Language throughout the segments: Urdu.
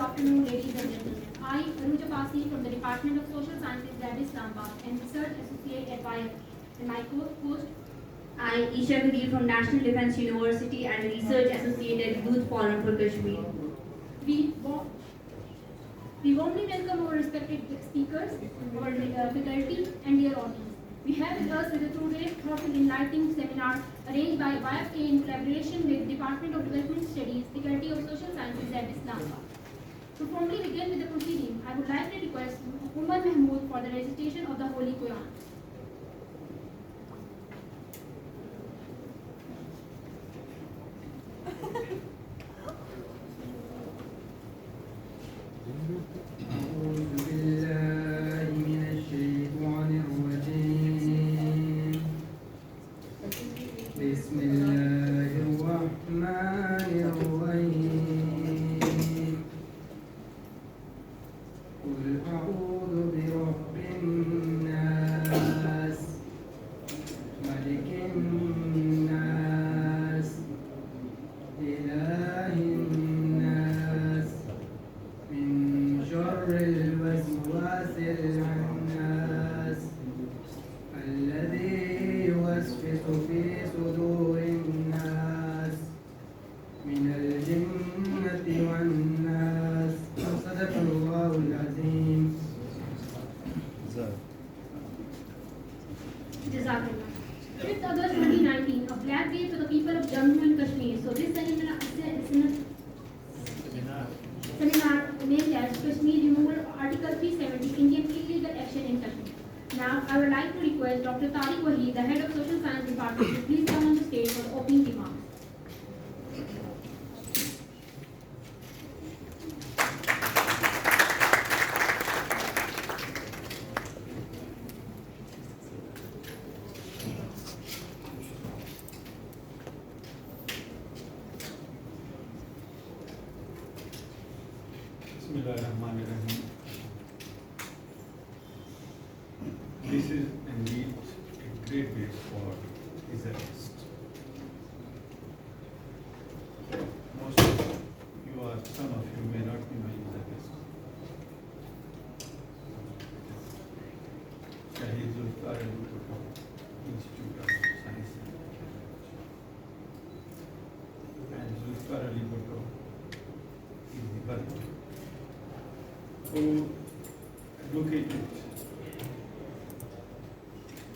afternoon, ladies and gentlemen. I, Aruja Pasi from the Department of Social Sciences, SZABIST Islamabad, and Research Associate at YFK, and my co-host, I, Hameed from National Defense University and Research Associate at Youth Forum for Kashmir. We warmly welcome our respected speakers, our faculty, and dear audience. We have with us the today's thoughtful enlightening seminar arranged by YFK in collaboration with Department of Development Studies, Faculty of Social Sciences at Islamabad. To formally begin with the proceeding, I would like to request Umar Mahmood for the recitation of the Holy Quran. I would like to request Dr. Tariq, Waheed, the head of Social Science Department, to please come on the stage for the opening remarks. This is indeed a great day for SZABIST. Most of you are, some of you may not be knowing SZABIST. Shaheed Zulfiqar and Bhutto Institute of Science and Zulfiqar Ali Bhutto is the Bajwa, who advocated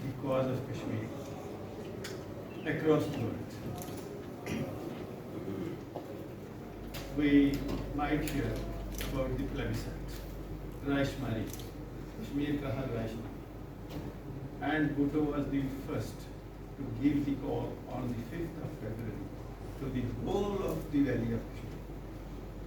the cause of Kashmir across the world. We might hear about the plebiscite, Raishmari, Kashmir ka har Raishmari. And Bhutto was the first to give the call on the 5th of February to the whole of the valley of Kashmir.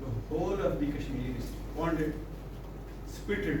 the whole of the Kashmir responded spirited।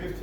5th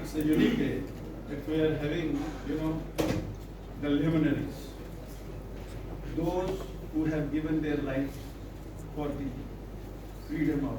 it's a unique day that we are having, you know, the luminaries, those who have given their life for the freedom of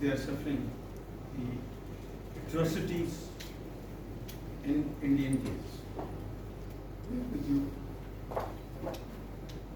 they are suffering the atrocities in Indian jails।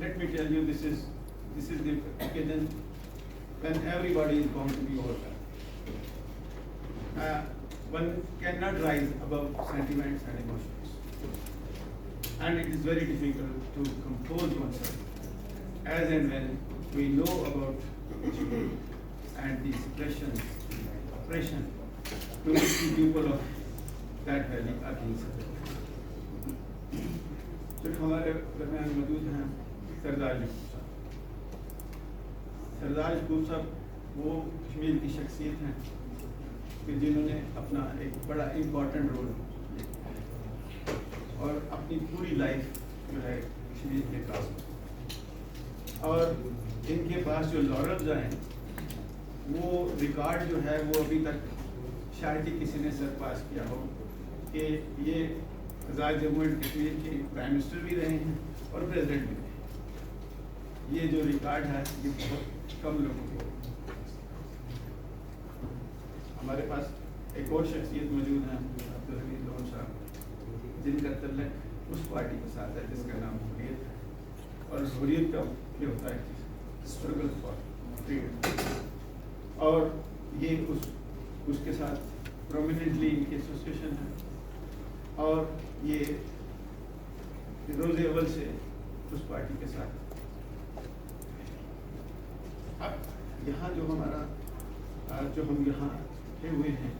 Let me tell you, this is the occasion when everybody is going to be overcome. One cannot rise above sentiments and emotions. And it is very difficult to compose oneself as and when we know about and the suppression, oppression to which the people of that valley are being subjected. پھر ہمارے درمیان موجود ہیں سردار یعقوب صاحب. سردار یعقوب صاحب وہ کشمیر کی شخصیت ہیں کہ جنہوں نے اپنا ایک بڑا امپورٹنٹ رول اور اپنی پوری لائف جو ہے کشمیر کے کام اور ان کے پاس جو لارلز ہیں وہ ریکارڈ جو ہے وہ ابھی تک شاید ہی کسی نے سرپاس کیا ہو کہ یہ آزاد جموں اینڈ کشمیر کے پرائم منسٹر بھی رہے ہیں اور پریزیڈنٹ بھی رہے ہیں. یہ جو ریکارڈ ہے یہ بہت کم لوگوں کے. ہمارے پاس ایک اور شخصیت موجود ہے عبدال صاحب جن کا تعلق اس پارٹی کے ساتھ ہے جس کا نام حریت ہے اور حریت کا یہ ہوتا ہے اسٹرگل فار فریڈم اور یہ اس کے ساتھ پرومیننٹلی ان کی ایسوسیشن ہے اور یہ روز اول سے اس پارٹی کے ساتھ. اب یہاں جو ہمارا جو ہم یہاں رکھے ہوئے ہیں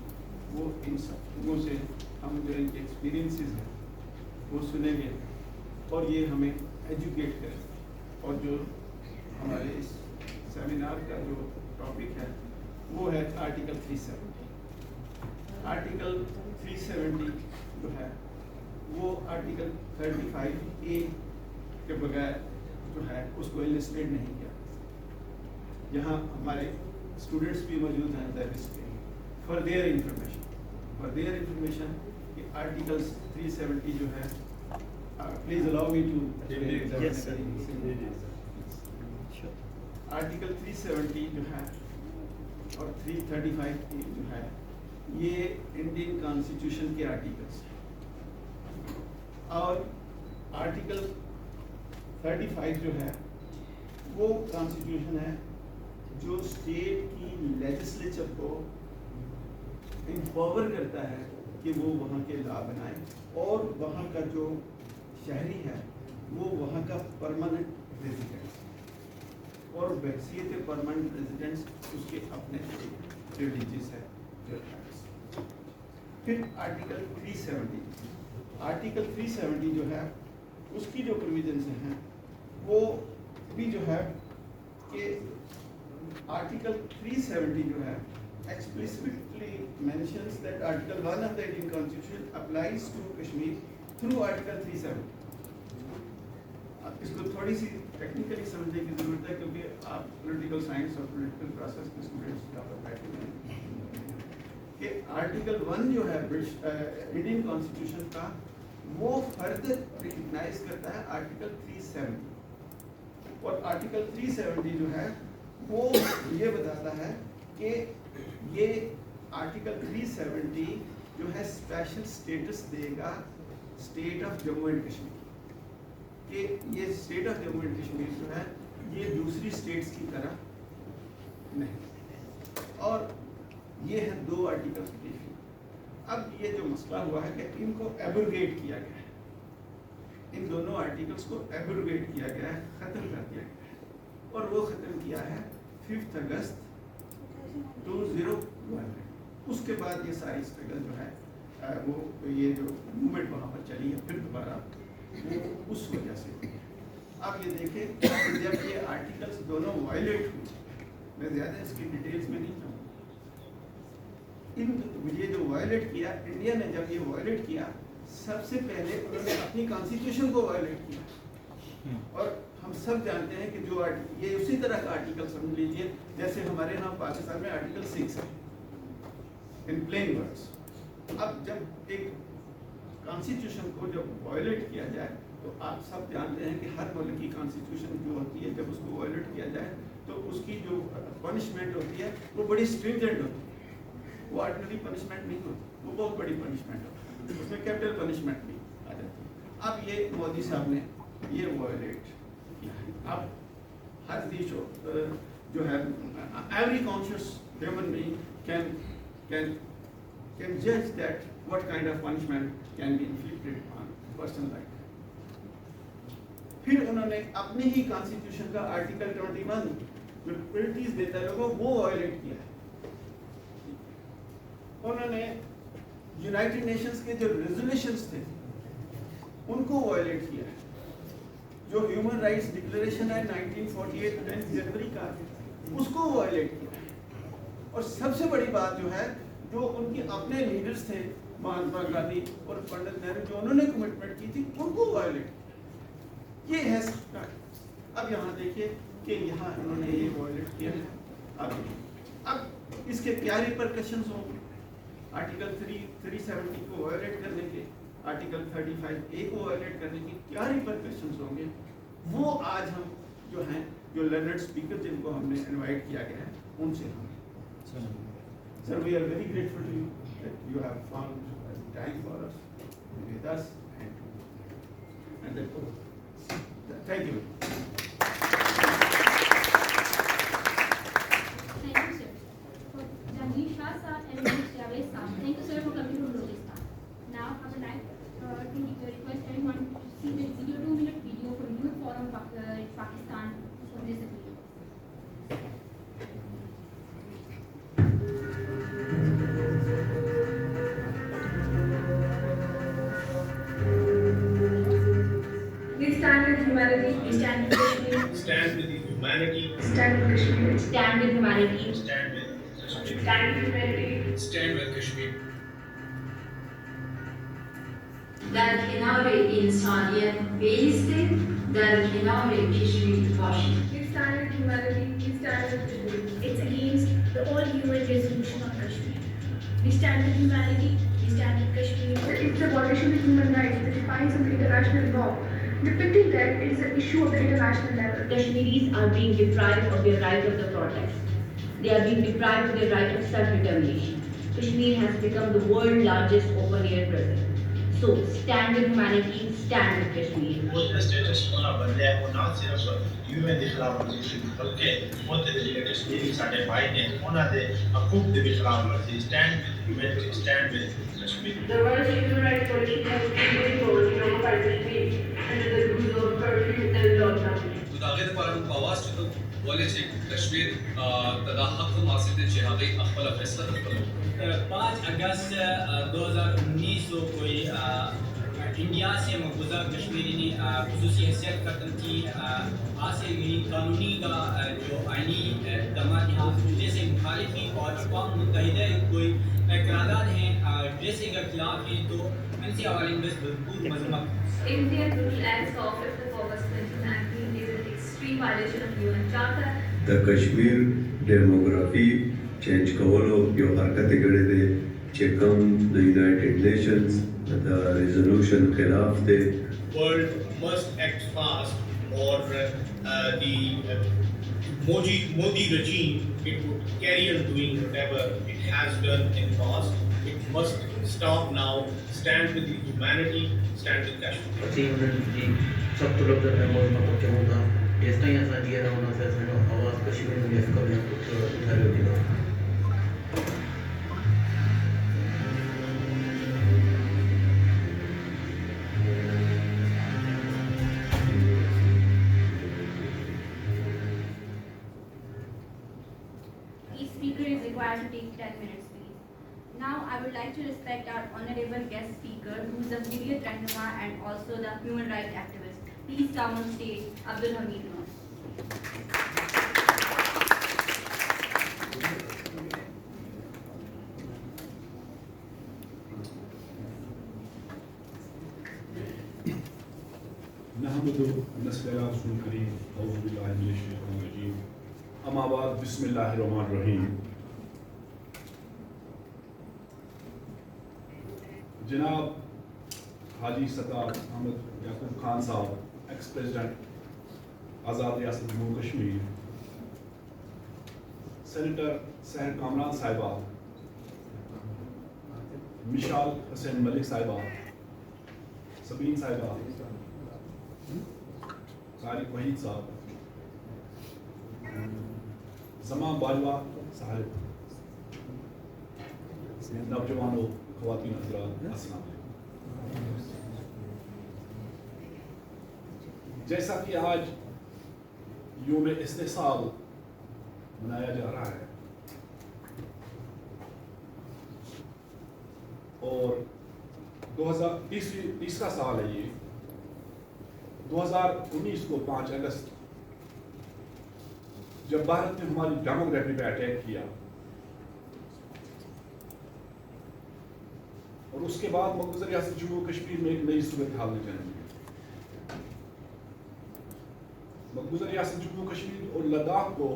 وہ ان سب لوگوں سے ہم جو ان کے ایکسپیرینسز ہیں وہ سنیں گے اور یہ ہمیں ایجوکیٹ کریں. اور جو ہمارے اس سیمینار کا جو ٹاپک ہے وہ ہے آرٹیکل 370. آرٹیکل 370 جو ہے وہ آرٹیکل 35A کے بغیر جو ہے اس کو السٹریٹ نہیں کیا. یہاں ہمارے اسٹوڈنٹس بھی موجود ہیں زیبسٹ کے فار دیئر انفارمیشن کہ آرٹیکل 370 جو ہے please allow me to article 370 جو ہے اور 335 جو ہے یہ انڈین کانسٹیٹیوشن کے آرٹیکلس ہیں اور آرٹیکل 35 جو ہے وہ کانسٹیٹیوشن ہے جو اسٹیٹ کی لیجسلیچر کو امپاور کرتا ہے کہ وہ وہاں کے لا بنائے اور وہاں کا جو شہری ہے وہ وہاں کا پرماننٹ ریزیڈنٹ اور بحیثیت پرماننٹ ریزیڈنٹس اس کے اپنے پریولیجز ہے. پھر آرٹیکل 370 جو ہے اس کی جو پروویژنس ہیں وہ بھی جو ہے کہ آرٹیکل 370 جو ہے explicitly mentions that Article 1 of the Indian Constitution applies to Kashmir through Article 370. اس کو تھوڑی سی ٹیکنیکلی سمجھنے کی ضرورت ہے کیونکہ آپ پولیٹیکل سائنس اور پولیٹیکل پروسیس کے اسٹوڈنٹس یہاں پر بیٹھے ہوئے ہیں کہ آرٹیکل 1 جو ہے انڈین کانسٹیٹیوشن کا وہ فردر ریکگنائز کرتا ہے آرٹیکل 370 اور آرٹیکل 370 جو ہے وہ یہ بتاتا ہے کہ یہ آرٹیکل 370 جو ہے اسپیشل اسٹیٹس دے گا state of Jammu and Kashmir کہ یہ state of Jammu and Kashmir جو ہے یہ دوسری اسٹیٹس کی طرح نہیں. اور یہ ہیں دو آرٹیکل. اب یہ جو مسئلہ ہوا ہے کہ ان کو ایبروگیٹ کیا گیا ہے, ان دونوں آرٹیکلس کو ایبروگیٹ کیا گیا ہے, ختم کر دیا گیا ہے, اور وہ ختم کیا ہے 5 اگست 2001. اس کے بعد یہ ساری اسٹرگل جو ہے وہ یہ جو موومنٹ وہاں پر چلی ہے پھر دوبارہ وہ اس وجہ سے. آپ یہ دیکھیں جب یہ آرٹیکلس دونوں وائلیٹ ہوئے, میں زیادہ اس کی ڈیٹیلز میں نہیں جاؤں, یہ جو وائلیٹ کیا انڈیا نے, جب یہ وائلیٹ کیا سب سے پہلے انہوں نے اپنی کانسٹیٹیوشن کو وائلیٹ کیا. اور ہم سب جانتے ہیں کہ جو یہ اسی طرح کا آرٹیکل سمجھ لیجیے جیسے ہمارے یہاں پاکستان میں آرٹیکل 6 ہے ان پلین ورڈس. اب جب ایک کانسٹیٹیوشن کو جب وائلیٹ کیا جائے تو آپ سب جانتے ہیں کہ ہر ملک کی کانسٹیٹیوشن جو ہوتی ہے جب اس کو وائلیٹ کیا جائے تو اس کی جو پنشمنٹ ہوتی ہے وہ بڑی اسٹرینجنٹ ہوتی ہے, وہ آرڈنری پنشمنٹ نہیں ہوتی, وہ بہت بڑی پنشمنٹ ہوتی ہے, اس میں کیپٹل پنشمنٹ بھی آ جاتی ہے. اب یہ مودی صاحب نے یہ وائلیٹ کیا ہے. اب ہر جو ہے every conscious human being can judge that what kind of punishment can be inflicted on a person like that. پھر انہوں نے اپنے ہی کانسٹیٹیوشن کا آرٹیکل 21 جو پریورٹیز دیتا ہے لوگوں وہ وائلیٹ کیا ہے. انہوں نے یونائٹڈ نیشنز کے جو ریزولوشنز تھے ان کو وائلیٹ کیا ہے. جو ہیومن رائٹس ڈکلیریشن ہے 1948 10 جنوری کا اس کو وائلیٹ کیا ہے. اور سب سے بڑی بات جو ہے جو ان کے اپنے لیڈرز تھے مہاتما گاندھی اور پنڈت نہرو جو انہوں نے کمٹمنٹ کی تھی ان کو وائلیٹ کیا. یہ ہے سب کا. اب یہاں دیکھیے کہ یہاں انہوں نے یہ وائلیٹ کیا ہے. اب اس کے کیا ریپرکشنز ہوں گے؟ آرٹیکل 370 کو وائلیٹ کرنے کے، آرٹیکل 35A کو وائلیٹ کرنے کے کیا ریپرکشنز ہوں گے وہ آج ہم جو ہیں جو لرنڈ اسپیکر جن کو ہم نے انوائٹ کیا گیا ہے ان سے ہم Sir, we are very grateful to you that you have found time for us, with us, and thank you. Thank you, sir. For Jamil Shah sir and SZABIST sir, thank you, sir, for coming to Bajwa. Now, I would like to request everyone to see the 2-minute video from Youth Forum Pakistan for this video. Stand with humanity. We stand with Kashmir. Stand with humanity. Stand with Kashmir. Stand with humanity. Stand with Kashmir. Stand with humanity. Stand with Kashmir. در کنار انسانیت بیسته، در کنار Kashmir باشید. We stand with humanity. We stand with Kashmir. It's against the all-UN resolution on Kashmir. We stand with humanity. We stand with Kashmir. It's a violation of human rights that defines under international law, depicting that it is an issue of the international level. Kashmiris are being deprived of their right of the protest. They are being deprived of their right of self-determination. Kashmir has become the world's largest open-air prison. So, stand with humanity, stand with Kashmir. وہ اسٹیٹس ہونا بدلے وہ نہ صرف UN کے خلاف ورزی بلکہ وہ ਜਿਹੜੇ کشمیری ਸਾਡੇ ਭਾਈ ਨੇ ਉਹਨਾਂ ਦੇ حقوق ਦੇ ਵੀ ਖਿਲਾਫ ਵਰਜ਼ੀ. Stand with humanity, stand with Kashmir. The worst human rights violation has been going forward in occupied Kashmir under the rules of curfew and lockdown. متعاقد پارم پاواز تو بولے چھ کشمیر تدا حق مقصد چھ ہمیں اخبار فیصلہ کرو. 5 اگست 2019 کو کوئی انڈیا سے مقبوضہ کشمیری نے خصوصی حیثیت ختم کی. حاصل ہوئی قانونی کا جو آئینی اقدامات ہیں جیسے مخالفی اور اقوام متحدہ کوئی قرارداد ہیں جیسے کے خلاف ہیں تو ان سے حوالے میں بھرپور مذمت. Indian Rule Act of 5th August 2019 is an extreme violation of UN Charter. The Kashmir demography change کولو یو حرکت کړې ده چې کوم د یونایټډ نیشنز د ریزولوشن خلاف دی. World must act fast or the Modi regime it would carry on doing whatever it has done in the past. It must stop now. Stand with humanity, stand with Kashmir. جی سب طلب در احمد مطلب چاہوں گا اس طرح ایسا دیا رہا ہونا سے سنو آواز کشمیر میں اس کا بھی کچھ ادھر ہوتی ہے. Each speaker is required to take 10 minutes, please. Now, I would like to respect our honorable guest speaker, who is a Hurriyat Rahnuma and also the human rights activist. Please come on stage, Abdul Hameed. نحمده ونصلي على رسول الكريم أعوذ بالله من الشيطان الرجيم أما بعد بسم الله الرحمن الرحيم. جناب حاجی ستار احمد یعقوب خان صاحب ایکس پریزیڈنٹ آزاد ریاست جموں کشمیر، سینیٹر سہر کامران صاحبہ، مشال حسین ملک صاحبہ، سبین صاحبہ، طارق وحید صاحب، زمان باجوا صاحب، نوجوانوں، خواتین حضرات، السلام علیکم۔ جیسا کہ آج یوم استحصال منایا جا رہا ہے اور 2023 سال ہے، یہ 2019 کو 5 اگست جب بھارت نے ہماری ڈیموگرافی پہ اٹیک کیا اور اس کے بعد مقبوضہ ریاست جموں کشمیر میں ایک نئی صورتحال نے جنم لیا۔ مقبوضہ ریاست جموں کشمیر اور لداخ کو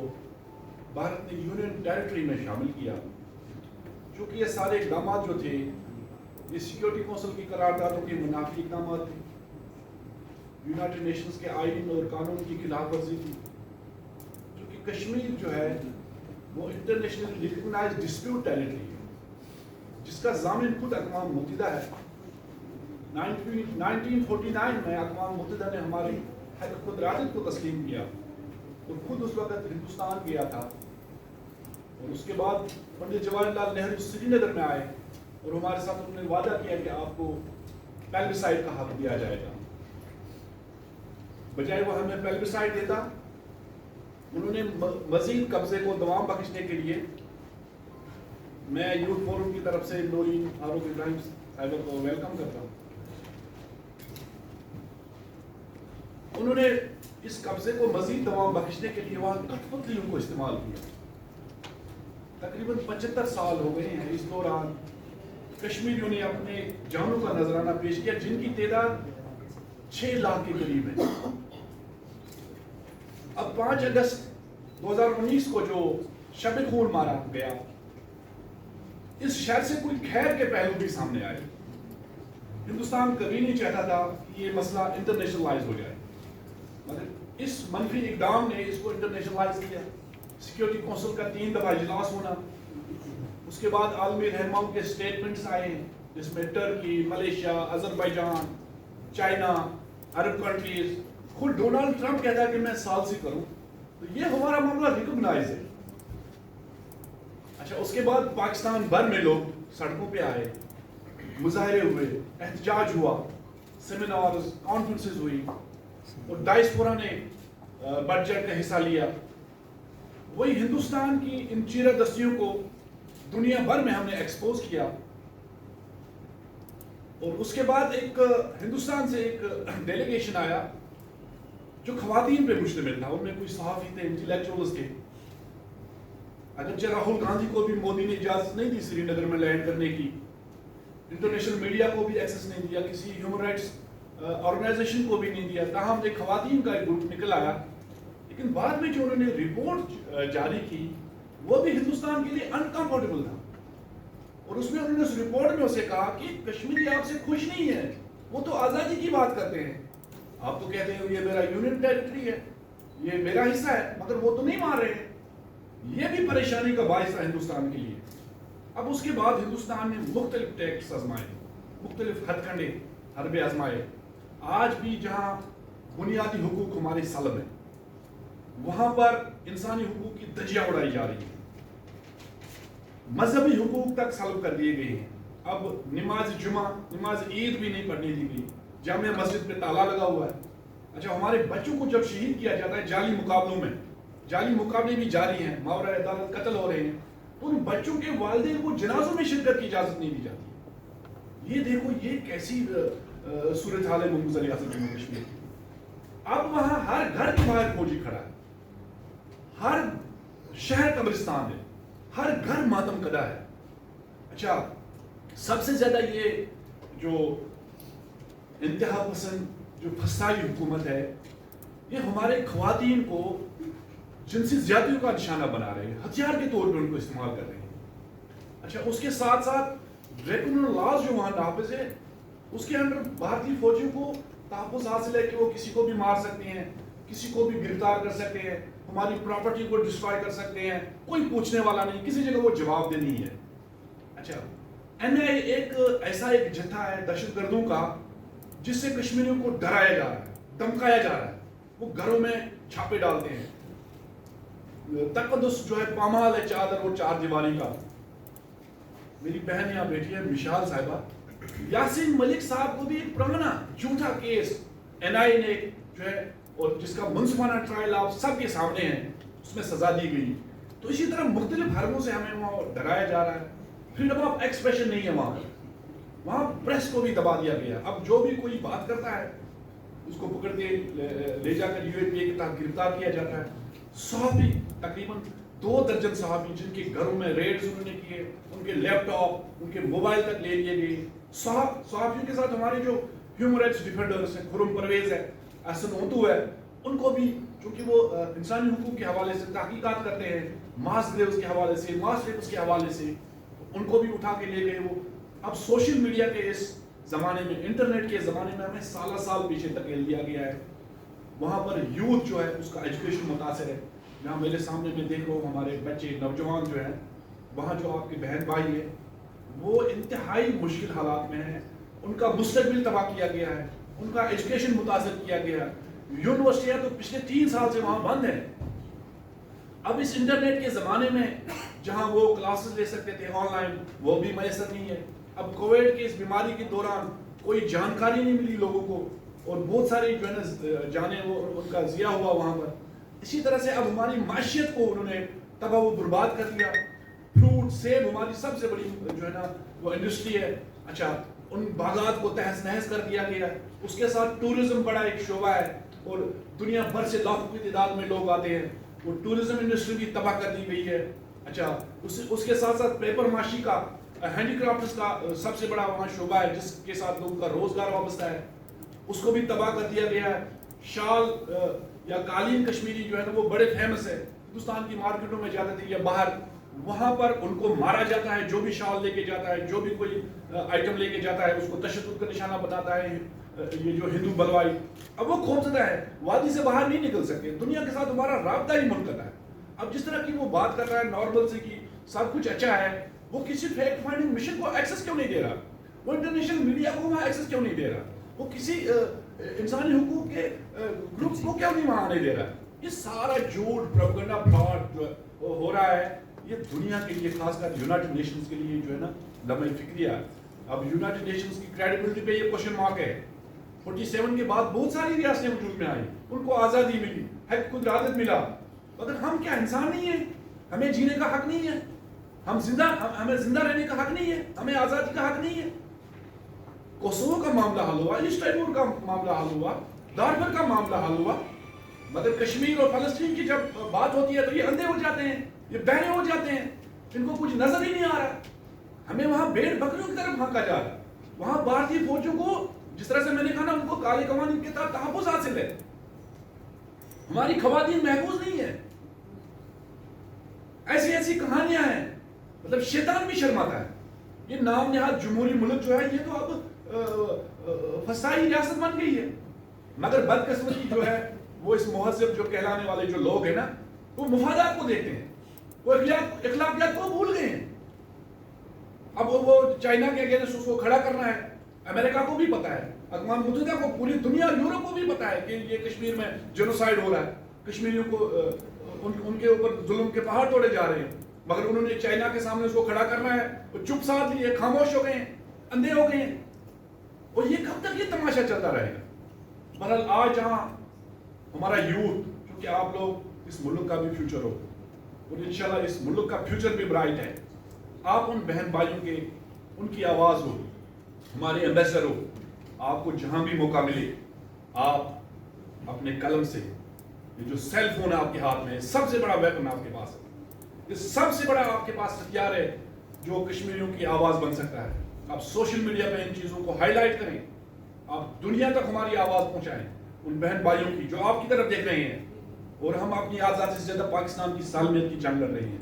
بھارت نے یونین ٹیریٹری میں شامل کیا، چونکہ یہ سارے اقدامات جو تھے یہ سیکیورٹی کونسل کی قراردادوں کے منافی اقدامات تھے، یونائٹڈ نیشنز کے آئین اور قانون کی خلاف ورزی تھی، کیونکہ کشمیر جو ہے وہ انٹرنیشنل ریکگنائزڈ ڈسپیوٹ ٹیریٹری ہے جس کا ضامن خود اقوام متحدہ ہے۔ 1949 میں اقوام متحدہ نے ہماری حق خود ارادت کو تسلیم کیا اور خود اس وقت ہندوستان گیا تھا، اور اس کے بعد پنڈت جواہر لال نہرو سری نگر میں آئے اور ہمارے ساتھ انہوں نے وعدہ کیا کہ آپ کو پیلبسائڈ کا حق دیا جائے گا۔ بجائے وہ ہمیں پیلبسائڈ دیتا، انہوں نے مزید قبضے کو دوام بخشنے کے لیے، میں یوتھ فورم کی طرف سے نورین، فاروق، ابراہیم صاحبہ کو ویلکم کرتا ہوں، انہوں نے اس قبضے کو مزید دوام بخشنے کے لیے وہاں کٹھ پتلیوں کو استعمال کیا۔ تقریباً 75 سال ہو گئے ہیں، اس دوران کشمیریوں نے اپنے جانوں کا نذرانہ پیش کیا، جن کی تعداد 6 لاکھ کے قریب ہے۔ اب 5 اگست 2019 کو جو شب خون مارا گیا، اس شہر سے کوئی خیر کے پہلو بھی سامنے آئے۔ ہندوستان کبھی نہیں چاہتا تھا کہ یہ مسئلہ انٹرنیشنلائز ہو جائے، مگر اس منفی اقدام نے اس کو انٹرنیشنلائز کیا۔ سیکیورٹی کونسل کا 3 دفعہ اجلاس ہونا، اس کے بعد عالمی رہنماؤں کے سٹیٹمنٹس آئے جس میں ٹرکی، ملیشیا، آذربائیجان، چائنا، عرب کنٹریز، خود ڈونلڈ ٹرمپ کہتا ہے کہ میں ثالثی کروں، تو یہ ہمارا معاملہ ریکگنائز ہے۔ اچھا، اس کے بعد پاکستان بھر میں لوگ سڑکوں پہ آئے، مظاہرے ہوئے، احتجاج ہوا، سیمینارز، کانفرنسز ہوئی، اور ڈائسپورا نے بڑھ چڑھ کر حصہ لیا۔ وہی ہندوستان کی ان چیرہ دستیوں کو دنیا بھر میں ہم نے ایکسپوز کیا، اور اس کے بعد ایک ہندوستان سے ایک ڈیلیگیشن آیا جو خواتین پہ مشتمل تھا، ان میں کوئی صحافی تھے، انٹلیکچوئلز تھے۔ اگرچہ راہل گاندھی کو بھی مودی نے اجازت نہیں دی سری نگر میں لینڈ کرنے کی، انٹرنیشنل میڈیا کو بھی ایکسس نہیں دیا، کسی ہیومن رائٹس آرگنائزیشن کو بھی نہیں دیا، تاہم ایک خواتین کا ایک گروپ نکل آیا، لیکن بعد میں جو انہوں نے رپورٹ جاری کی وہ بھی ہندوستان کے لیے انکمفرٹیبل تھا، اور اس میں انہوں نے اس رپورٹ میں اسے کہا کہ کشمیری آپ سے خوش نہیں ہے، وہ تو آزادی کی بات کرتے ہیں، آپ تو کہتے ہیں یہ میرا یونین ٹیریٹری ہے، یہ میرا حصہ ہے، مگر وہ تو نہیں مان رہے ہیں۔ یہ بھی پریشانی کا باعث تھا ہندوستان کے لیے۔ اب اس کے بعد ہندوستان نے مختلف ٹیکس آزمائے، مختلف ہتھ کنڈے، حربے آزمائے۔ آج بھی جہاں بنیادی حقوق ہمارے سلب ہیں، وہاں پر انسانی حقوق کی دھجیاں اڑائی جا رہی ہیں، مذہبی حقوق تک سلب کر دیے گئے ہیں۔ اب نماز جمعہ، نماز عید بھی نہیں پڑھنے دی گئی، جامع مسجد پہ تالا لگا ہوا ہے۔ اچھا، ہمارے بچوں کو جب شہید کیا جاتا ہے جعلی مقابلوں میں، جعلی مقابلے بھی جاری ہیں، ماورا عدالت قتل ہو رہے ہیں، تو ان بچوں کے والدین کو جنازوں میں شرکت کی اجازت نہیں دی جاتی۔ یہ دیکھو یہ کیسی صورتحال ہے مقبوضہ ریاست جموں کشمیر۔ اب وہاں ہر گھر کے باہر فوجی کھڑا ہے، ہر شہر قبرستان ہے، ہر گھر ماتم کدا ہے۔ اچھا، سب سے زیادہ یہ جو انتہا پسند جو فسائی حکومت ہے، یہ ہمارے خواتین کو جنسی زیادتیوں کا نشانہ بنا رہے ہیں، ہتھیار کے طور پہ ان کو استعمال کر رہے ہیں۔ اچھا، اس کے ساتھ ساتھ ڈریکونل لاز جو وہاں نافذ ہے، اس کے اندر بھارتی فوجیوں کو تحفظ حاصل ہے کہ وہ کسی کو بھی مار سکتے ہیں، کسی کو بھی گرفتار کر سکتے ہیں، ہماری پراپرٹی کو ڈسٹرائے کر سکتے ہیں، کوئی پوچھنے والا نہیں، کسی جگہ وہ جواب دہ نہیں ہے۔ اچھا، NIA ایک ایسا ایک جتھا ہے دہشت گردوں کا جس سے کشمیریوں کو ڈرایا جا رہا ہے، دھمکایا جا رہا ہے، وہ گھروں میں چھاپے ڈالتے ہیں، تقدس جو ہے پامال ہے چادر وہ چار دیواری کا. میری بہن یہاں بیٹھی ہے مشال صاحبہ, یاسین ملک صاحب کو بھی ایک پرانا جھوٹا کیس NIA نے جو ہے اور جس کا منصفانہ ٹرائل آپ سب کے سامنے ہے اس میں سزا دی گئی. تو اسی طرح مختلف حربوں سے ہمیں وہاں ڈرایا جا رہا ہے. فریڈم آف ایکسپریشن نہیں ہے وہاں پریس کو بھی دبا دیا گیا. اب جو بھی کوئی بات کرتا ہے اس کو پکڑ کے لے جا کر UAPA کے تحت گرفتار کیا جاتا ہے. صحافی تقریباً 2 درجن صحافی جن کے گھروں میں ریڈز انہوں نے کیے, ان کے لیپ ٹاپ ان کے موبائل تک لے لیے گئے. صحافیوں کے ساتھ ہمارے جو ہیومن رائٹس ڈیفینڈرز ہیں, پرویز ہے, احسن اوتو ہے, ان کو بھی چونکہ وہ انسانی حقوق کے حوالے سے تحقیقات کرتے ہیں, ماس گریوز کے حوالے سے, ماس ریپس کے حوالے سے, ان کو بھی اٹھا کے لے گئے. وہ اب سوشل میڈیا کے اس زمانے میں, انٹرنیٹ کے زمانے میں ہمیں سال پیچھے دھکیل دیا گیا ہے. وہاں پر یوتھ جو ہے اس کا ایجوکیشن متاثر ہے. یہاں میرے سامنے میں دیکھ رہا ہوں ہمارے بچے نوجوان جو ہیں, وہاں جو آپ کے بہن بھائی ہیں وہ انتہائی مشکل حالات میں ہیں. ان کا مستقبل تباہ کیا گیا ہے, ان کا ایجوکیشن متاثر کیا گیا. یونیورسٹیاں تو پچھلے 3 سال سے وہاں بند ہیں. اب اس انٹرنیٹ کے زمانے میں جہاں وہ کلاسز لے سکتے تھے آن لائن, وہ بھی میسر نہیں ہے. اب کووڈ کی اس بیماری کے دوران کوئی جانکاری نہیں ملی لوگوں کو, اور بہت ساری جو ہے نا جانیں وہ ان کا ضیاع ہوا وہاں پر. اسی طرح سے اب ہماری معیشت کو انہوں نے تباہ و برباد کر دیا. فروٹ سیب ہماری سب سے بڑی جو ہے نا وہ انڈسٹری ہے, اچھا ان باغات کو تہس نہس کر دیا گیا. اس کے ساتھ ٹورزم بڑا ایک شعبہ ہے اور دنیا بھر سے لاکھوں کی تعداد میں لوگ آتے ہیں. وہ ٹورزم انڈسٹری بھی تباہ کر دی گئی ہے. اچھا اس کے ساتھ ساتھ پیپر ماشی کا, ہینڈی کرافٹس کا سب سے بڑا وہاں شعبہ ہے جس کے ساتھ لوگوں کا روزگار وابستہ ہے, اس کو بھی تباہ کر دیا گیا ہے. شال یا قالین کشمیری جو ہے نا وہ بڑے فیمس ہے, ہندوستان کی مارکیٹوں میں جاتے تھے یا باہر, وہاں پر ان کو مارا جاتا ہے. جو بھی شال لے کے جاتا ہے, جو بھی کوئی آئٹم لے کے جاتا ہے, اس کو تشدد کا نشانہ بتاتا ہے یہ جو ہندو بلوائی. اب وہ خوفزدہ ہے, وادی سے باہر نہیں نکل سکتے. دنیا کے ساتھ ہمارا رابطہ ہی منقطع ہے. اب جس طرح کی وہ بات کر رہا ہے نارمل سے کہ سب کچھ اچھا ہے, وہ کسی فیکٹ فائنڈنگ مشن کو ایکسس کیوں نہیں دے رہا, وہ انٹرنیشنل میڈیا کو وہاں ایکسس کیوں نہیں دے رہا, وہ کسی انسانی حقوق کے گروپ کو کیوں نہیں وہاں آنے دے رہا. یہ سارا جھوٹ پروپیگنڈا فراڈ جو ہو رہا ہے, یہ دنیا کے لیے خاص کر یونائٹڈ نیشنز کے لیے جو ہے نا لمحہ فکریہ. اب یونائٹڈ نیشنز کی کریڈیبلٹی پہ یہ کوشچن مارک ہے. 47 کے بعد بہت ساری ریاستیں وجود میں آئی, ان کو آزادی ملی, حق خود ارادت ملا, مگر ہم کیا انسان نہیں ہیں؟ ہمیں جینے کا حق نہیں ہے, ہمیں زندہ رہنے کا حق نہیں ہے, ہمیں آزادی کا حق نہیں ہے. کوسوو کا معاملہ حل ہوا, ایسٹ ٹائمور کا معاملہ حل ہوا, دارفر کا معاملہ حل ہوا, مگر کشمیر اور فلسطین کی جب بات ہوتی ہے تو یہ اندھے ہو جاتے ہیں, یہ بہرے ہو جاتے ہیں, ان کو کچھ نظر ہی نہیں آ رہا. ہمیں وہاں بھیڑ بکریوں کی طرف بھانکا جا رہا ہے. وہاں بھارتی فوجوں کو جس طرح سے میں نے کہا نا ان کو کالے قوانین کے تحت تحفظ حاصل ہے, ہماری خواتین محفوظ نہیں ہے. ایسی کہانیاں ہیں, مطلب شیطان بھی شرماتا ہے. یہ نام نہاد جمہوری ملک جو ہے یہ تو اب فسائی ریاست بن گئی ہے. مگر بدقسمتی جو ہے وہ اس مہذب جو کہلانے والے جو لوگ ہیں نا وہ مفادات کو دیکھتے ہیں, وہ اخلاقیات کو بھول گئے ہیں. اب وہ چائنا کے اگینسٹ اس کو کھڑا کرنا ہے, امریکہ کو بھی پتا ہے, اقوام متحدہ کو, پوری دنیا یورپ کو بھی پتا ہے کہ یہ کشمیر میں جینوسائیڈ ہو رہا ہے, کشمیریوں کو ان کے اوپر ظلم کے پہاڑ توڑے جا رہے ہیں. مگر انہوں نے چائنا کے سامنے اس کو کھڑا کرنا ہے, وہ چپ ساتھ لیے, خاموش ہو گئے ہیں, اندھے ہو گئے ہیں. اور یہ کب تک یہ تماشا چلتا رہے گا؟ بہرحال آج جہاں ہمارا یوتھ, کیونکہ آپ لوگ اس ملک کا بھی فیوچر ہو اور انشاءاللہ اس ملک کا فیوچر بھی برائٹ ہے, آپ ان بہن بھائیوں کے ان کی آواز ہو, ہمارے ایمبیسڈر ہو. آپ کو جہاں بھی موقع ملے آپ اپنے قلم سے, یہ جو سیل فون ہے آپ کے ہاتھ میں, سب سے بڑا ویپن آپ کے پاس ہے, یہ سب سے بڑا آپ کے پاس ہتھیار ہے جو کشمیریوں کی آواز بن سکتا ہے. آپ سوشل میڈیا پہ ان چیزوں کو ہائی لائٹ کریں, آپ دنیا تک ہماری آواز پہنچائیں ان بہن بھائیوں کی جو آپ کی طرف دیکھ رہے ہیں. اور ہم اپنی آزادی سے زیادہ پاکستان کی سالمیت کی جنگ لڑ رہے ہیں.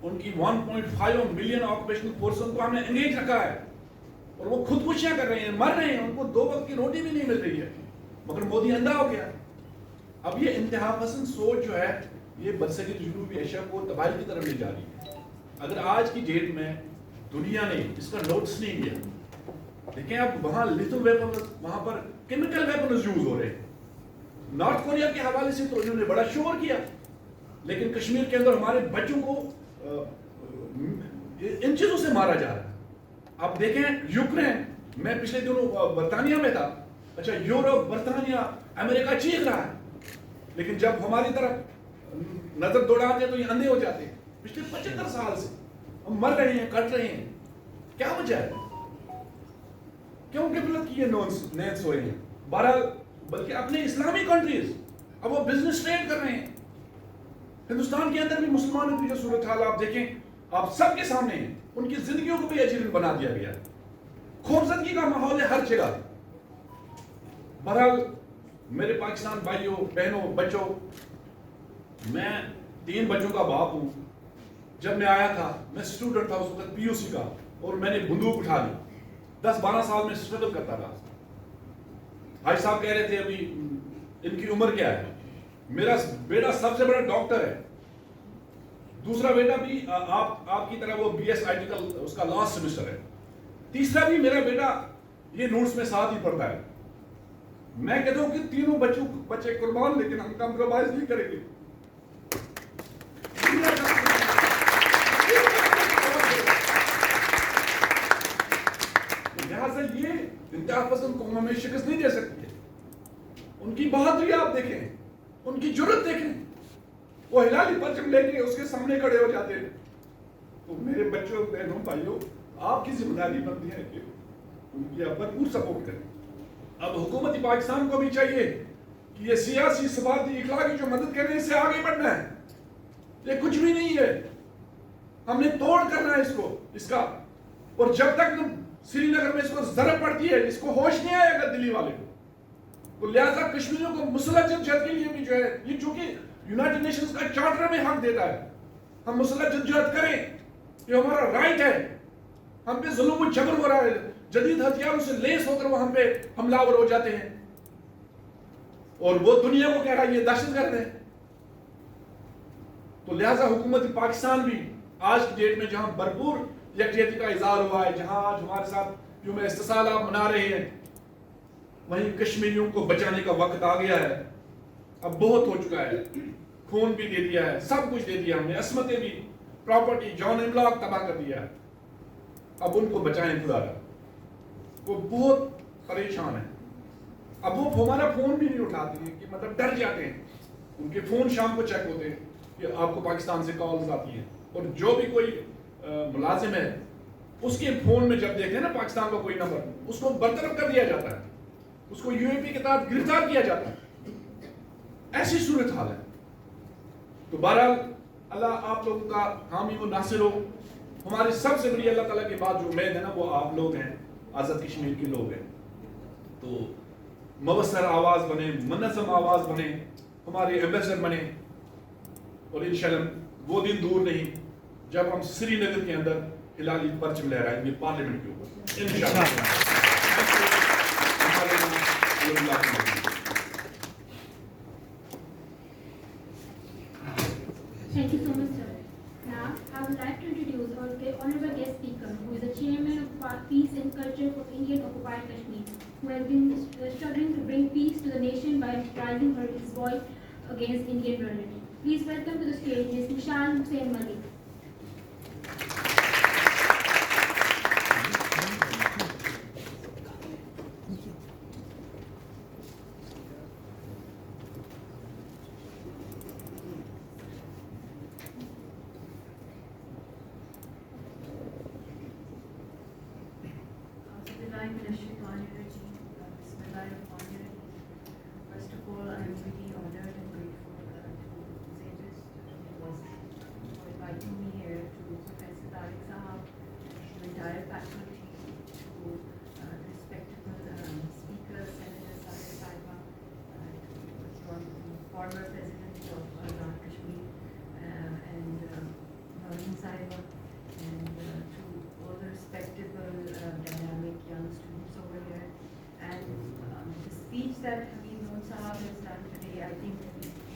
ان کی 1.5 ملین آکوپیشنل فورسوں کو ہم نے انگیج رکھا ہے اور وہ خودکشیاں کر رہے ہیں, مر رہے ہیں, ان کو 2 وقت کی روٹی بھی نہیں مل رہی ہے, مگر مودی اندھا ہو گیا. اب یہ انتہا پسند سوچ جو ہے یہ برصغیر جنوبی ایشیا کو تباہی کی طرف لے جا رہی ہے. اگر آج کی ڈیٹ میں دنیا نے اس کا نوٹس نہیں کیا, دیکھیں اب وہاں لیتھل ویپنز, وہاں پر کیمیکل ویپنز یوز ہو رہے ہیں. نارتھ کوریا کے حوالے سے تو انہوں نے بڑا شور کیا, لیکن کشمیر کے اندر ہمارے بچوں کو ان چیزوں سے مارا جا رہا ہے. آپ دیکھیں یوکرین میں پچھلے دنوں برطانیہ میں تھا, اچھا یورپ برطانیہ امریکہ چیخ رہا ہے, لیکن جب ہماری طرف نظر دوڑاتے ہیں تو یہ اندھے ہو جاتے ہیں. پچھلے 75 سال سے ہم مر رہے ہیں, کٹ رہے ہیں, کیا وجہ ہے؟ کیوں غفلت کی یہ نینس ہوئے ہیں؟ بہرحال بلکہ اپنے اسلامی کنٹریز اب وہ بزنس ٹریڈ کر رہے ہیں. ہندوستان کے اندر بھی مسلمانوں کی جو صورتحال آپ دیکھیں, آپ سب کے سامنے ہیں, ان کی زندگیوں کو بھی اجیرن بنا دیا گیا ہے, خوفزدگی کا ماحول ہے ہر جگہ. بہرحال میرے پاکستان بھائیوں بہنوں بچوں, میں 3 بچوں کا باپ ہوں. جب میں آیا تھا میں اسٹوڈنٹ تھا اس وقت پی یو سی کا, اور میں نے بندوق اٹھا لی. 10-12 سال میں اسٹرگل کرتا رہا. بھائی صاحب کہہ رہے تھے ابھی ان کی عمر کیا ہے. میرا بیٹا سب سے بڑا ڈاکٹر ہے, دوسرا بیٹا بھی آپ کی طرح وہ بی ایس آئی ٹی کا اس کا لاسٹ سیمسٹر ہے, تیسرا بھی میرا بیٹا یہ نوٹس میں ساتھ ہی پڑھتا ہے. میں کہتا ہوں کہ تینوں بچے قربان, لیکن ہم کمپرومائز نہیں کریں گے. لہٰذا یہ انتہا پسند قوم ہمیں شکست نہیں دے سکتی ہے. ان کی بہادری آپ دیکھیں, ان کی جرت دیکھیں, وہ ہلالی پرچم لے کے اس کے سامنے کھڑے ہو جاتے ہیں. تو میرے بچوں بہنوں بھائیوں, آپ کی ذمہ داری بنتی ہے کہ ان کی آپ بھرپور سپورٹ کریں. اب حکومت پاکستان کو بھی چاہیے کہ یہ سیاسی سفارتی اخلاقی جو مدد کریں اس سے آگے بڑھنا ہے. یہ کچھ بھی نہیں ہے, ہم نے توڑ کرنا ہے اس کا. اور جب تک سری نگر میں اس کو ضرب پڑتی ہے, اس کو ہوش نہیں آئے گا دلی والے کو. تو لہٰذا کشمیریوں کو مسلح جدوجہد کے لیے بھی جو ہے, یہ چونکہ یونائٹڈ نیشنز کا چارٹر میں حق دیتا ہے, ہم مسلح جدوجہد کریں, یہ ہمارا رائٹ ہے. ہم پہ ظلم و جبر ہو رہا ہے, جدید ہتھیاروں سے لیس ہو کر وہ ہم پہ حملہ آور ہو جاتے ہیں, اور وہ دنیا کو کہہ رہا ہے یہ دہشت گرد ہے. تو لہٰذا حکومت پاکستان بھی آج کی ڈیٹ میں جہاں بھرپور یکجہتی کا اظہار ہوا ہے, جہاں آج ہمارے ساتھ یوم-e-استحصال آپ منا رہے ہیں, وہیں کشمیریوں کو بچانے کا وقت آ گیا ہے. اب بہت ہو چکا ہے, خون بھی دے دیا ہے, سب کچھ دے دیا ہم نے, عصمتیں بھی, پراپرٹی, جان املاک تباہ کر دیا ہے. اب ان کو بچائیں خدا را, وہ بہت پریشان ہیں. اب وہ ہمارا فون بھی نہیں اٹھاتے ہیں, کہ مطلب ڈر جاتے ہیں. ان کے فون شام کو چیک ہوتے ہیں کہ آپ کو پاکستان سے کالز آتی ہیں, اور جو بھی کوئی ملازم ہے اس کے فون میں جب دیکھتے ہیں نا پاکستان کا کوئی نمبر, اس کو برطرف کر دیا جاتا ہے, اس کو یو اے پی کے تحت گرفتار کیا جاتا ہے. ایسی صورتحال ہے. تو بہرحال اللہ آپ لوگوں کا حامی و ناصر ہو. ہماری سب سے بڑی اللہ تعالیٰ کی بات جو امید ہے نا, وہ آپ لوگ ہیں, آزاد کشمیر کے لوگ ہیں. تو مبصر آواز بنے, منظم آواز بنے, ہمارے ایمبیسڈر بنے, اور انشاءاللہ وہ دن دور نہیں جب ہم سری نگر کے اندر ہلالی پرچم لہرائیں گے پارلیمنٹ کے اوپر انشاءاللہ. Thank you so much, sir. Now, I would like to introduce our honorable guest speaker, who is the chairman of Peace and Culture for Indian Occupied Kashmir, who has been struggling to bring peace to the nation by raising his voice against Indian brutality. Please welcome to the stage Ms. Mushaal Hussein Mullick. First of all, I am really honored and grateful to SZABIST University for inviting me here, to Professor Tariq Sahab, to the entire faculty, to the respectable speakers, Senator Sahib Saiba, to former President of Azad Kashmir, and Naureen Saiba, and to all the respectable, dynamic young students over here. And the speech that Hameed Sahab has done today, I think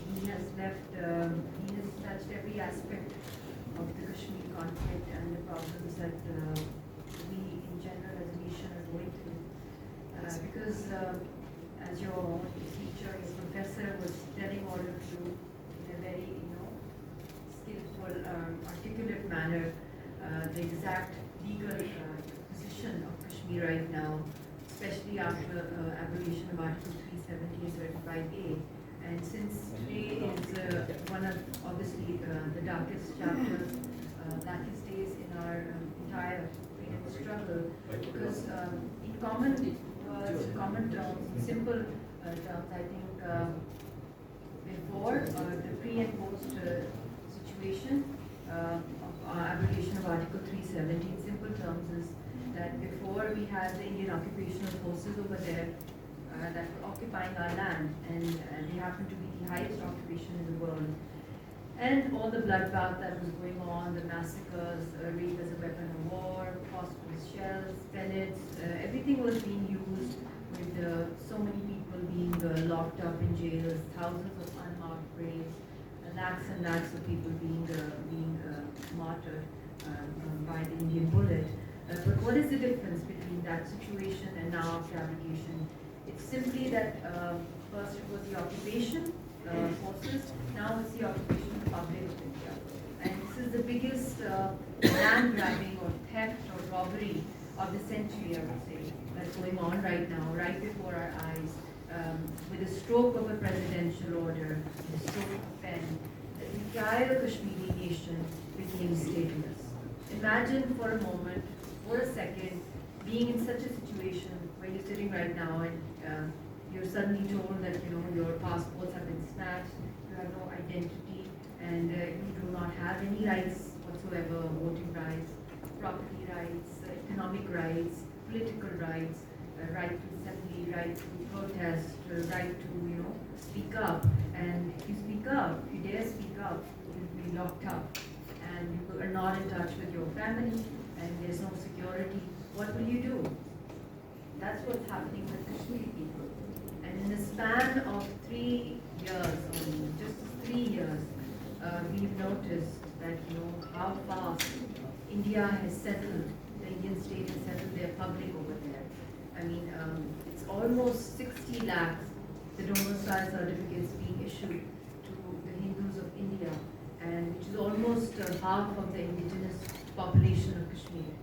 he has touched every aspect of the Kashmir conflict and the problems that we in general as a nation are going through. Because as your teacher, your professor was telling all of you in a very, articulate manner the exact legal position of Kashmir right now, especially after abolition of Article 370 and 35A. And since today is one of, obviously, the darkest chapters, darkest days in our entire freedom struggle, because in common words, common terms, in simple terms, I think before the pre and post situation of abolition of Article 370, in simple terms, is that before we had the Indian occupational forces over there that were occupying our land, and they happened to be the highest occupation in the world. And all the bloodbath that was going on, the massacres, rape as a weapon of war, phosphorus shells, pellets, everything was being used with so many people being locked up in jails, thousands of unmarked graves, lakhs and lakhs of people being martyred by the Indian bullet. But what is the difference between that situation and now after abolition? It's simply that first it was the occupation forces, now it's the occupation of the public of India. And this is the biggest land grabbing or theft or robbery of the century, I would say, that's going on right now, right before our eyes, with a stroke of a presidential order, with a stroke of a pen. The entire Kashmiri nation became stateless. Imagine for a moment, for a second, being in such a situation where you're sitting right now and you're suddenly told that your passports have been snatched, you have no identity, and you do not have any rights whatsoever, voting rights, property rights, economic rights, political rights, right to assembly, right to protest, right to speak up. And if you speak up, if you dare speak up, you'll be locked up, and you are not in touch with your family, and there's no security. What will you do? That's what's happening with Kashmiri people. And in the span of 3 years, only just 3 years, we've noticed that how fast India has settled, the Indian state has settled their public over there. I mean, it's almost 60 lakhs, the domicile certificates being issued to the Hindus of India, and which is almost half of the indigenous population of Kashmir.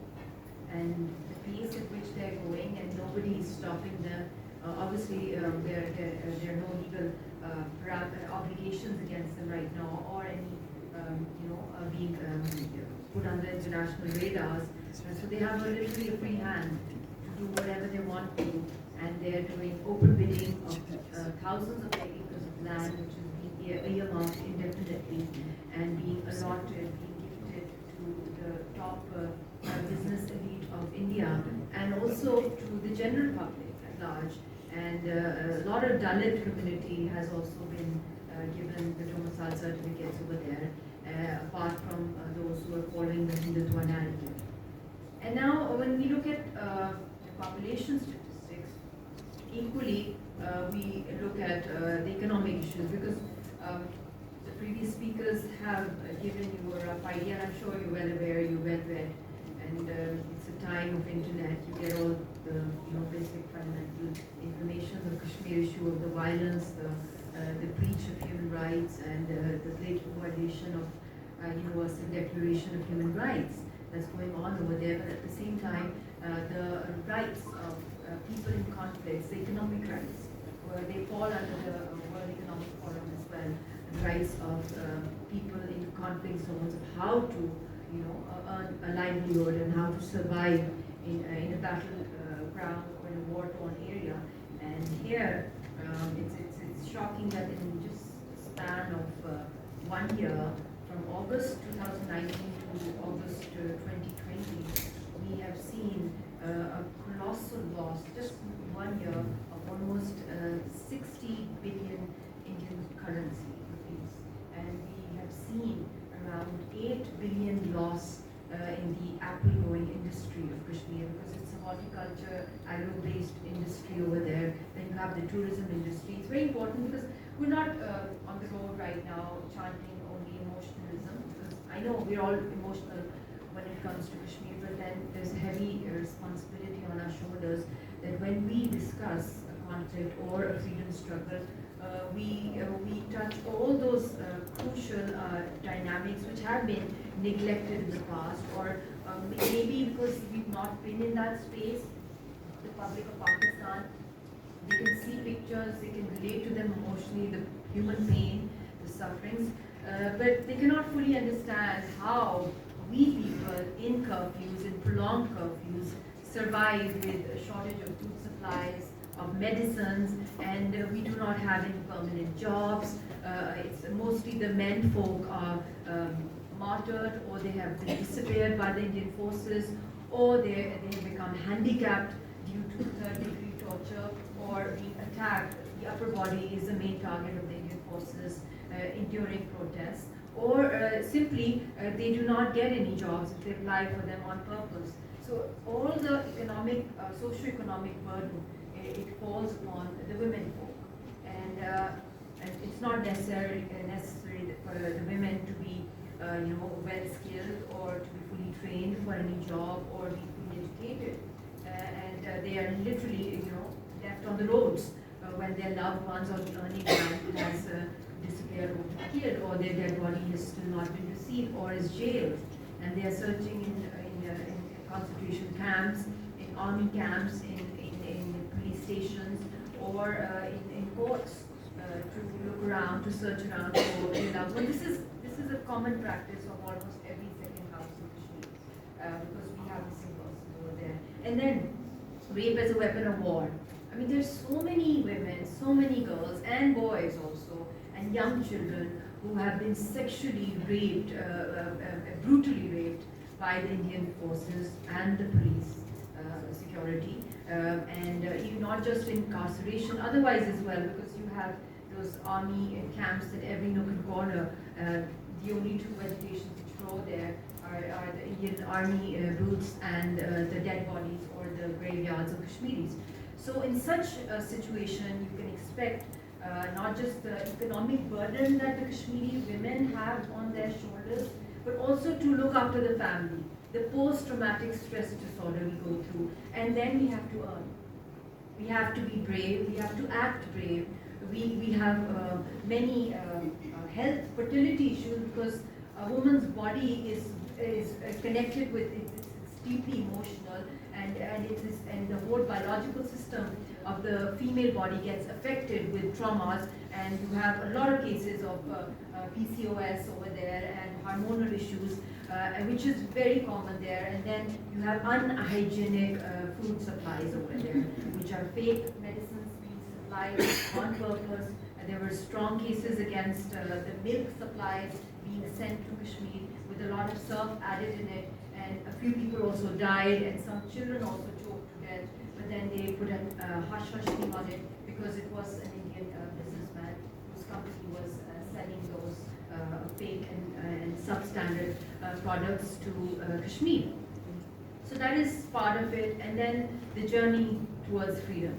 And the pace at which they're going, and nobody is stopping them. Obviously, there are no legal obligations against them right now, or any, being put under international radars. So they have literally a free hand to do whatever they want to, and they're doing open bidding of thousands of acres of land, which is being earmarked indefinitely and being allotted, being gifted to the top business elite of India, and also to the general public at large. And a lot of Dalit community has also been given the domicile certificates over there, apart from those who are following the Hindutva narrative. And now when we look at the population statistics, equally we look at the economic issues, because the previous speakers have given you a rough idea, and I'm sure you're well aware, you're well read, and it's a time of internet. You get all the basic fundamental information of the Kashmir issue, of the violence, the breach of human rights, and the blatant violation of Universal Declaration of Human Rights that's going on over there. But at the same time, the rights of people in conflicts, the economic rights, where they fall under the World Economic Forum as well, the rights of people in conflict zones, of how to earn a livelihood and how to survive in a battleground or in a war-torn area. And here, it's shocking that in just a span of 1 year, from August 2019 to August 2020, we have seen a colossal loss, just in 1 year, of almost 60 billion Indian currency rupees. And we have seen around 8 billion loss in the apple growing industry of Kashmir, because it's a horticulture, agro-based industry over there. Then you have the tourism industry. It's very important, because we're not on the road right now chanting only emotionalism, because I know we're all emotional when it comes to Kashmir, but then there's a heavy responsibility on our shoulders that when we discuss a conflict or a freedom struggle, we touch all those crucial dynamics which have been neglected in the past, or maybe because we've not been in that space. The public of Pakistan, they can see pictures, they can relate to them emotionally, the human pain, the sufferings, but they cannot fully understand how we people in curfews, in prolonged curfews, survive with a shortage of food supplies, of medicines, and we do not have any permanent jobs. It's mostly the men folk are martyred, or they have been disappeared by the Indian forces, or they have become handicapped due to third-degree torture, or being attacked. The upper body is the main target of the Indian forces during protests, or simply they do not get any jobs if they apply for them on purpose. So all the economic, socio-economic burden, it falls upon the women folk, and it's not necessary for the women to be well skilled or to be fully trained for any job or be fully educated, and they are literally left on the roads when their loved ones or the earning man has disappeared or been killed, or their dead body has still not been received or is jailed, and they are searching in concentration camps, in army camps, in police stations, or in courts to look around, to search around for their loved ones. This is a common practice of almost every second house in Kashmir, because we have missing persons over there. And then rape as a weapon of war. I mean, there's so many women, so many girls and boys also, and young children who have been sexually raped, brutally raped by the Indian forces and the police security, and not just incarceration, otherwise as well, because you have those army camps in every nook and corner. The only two vegetations which grow there are the Indian army booths and the dead bodies or the graveyards of Kashmiris. So in such a situation, you can expect not just the economic burden that the Kashmiri women have on their shoulders, but also to look after the family, the post-traumatic stress disorder we go through, and then we have to earn. We have to be brave, we have to act brave. We have many health, fertility issues, because a woman's body is connected with, it's deeply emotional, and the whole biological system of the female body gets affected with traumas, and you have a lot of cases of PCOS over there and hormonal issues, which is very common there. And then you have unhygienic food supplies over there, which are fake medicines being supplied on purpose. And there were strong cases against the milk supplies being sent to Kashmir with a lot of surf added in it, and a few people also died, and some children also choked to death. But then they put a hush-hush thing on it because it was an Indian businessman whose company was selling those fake and substandard products to Kashmir. So that is part of it, and then the journey towards freedom.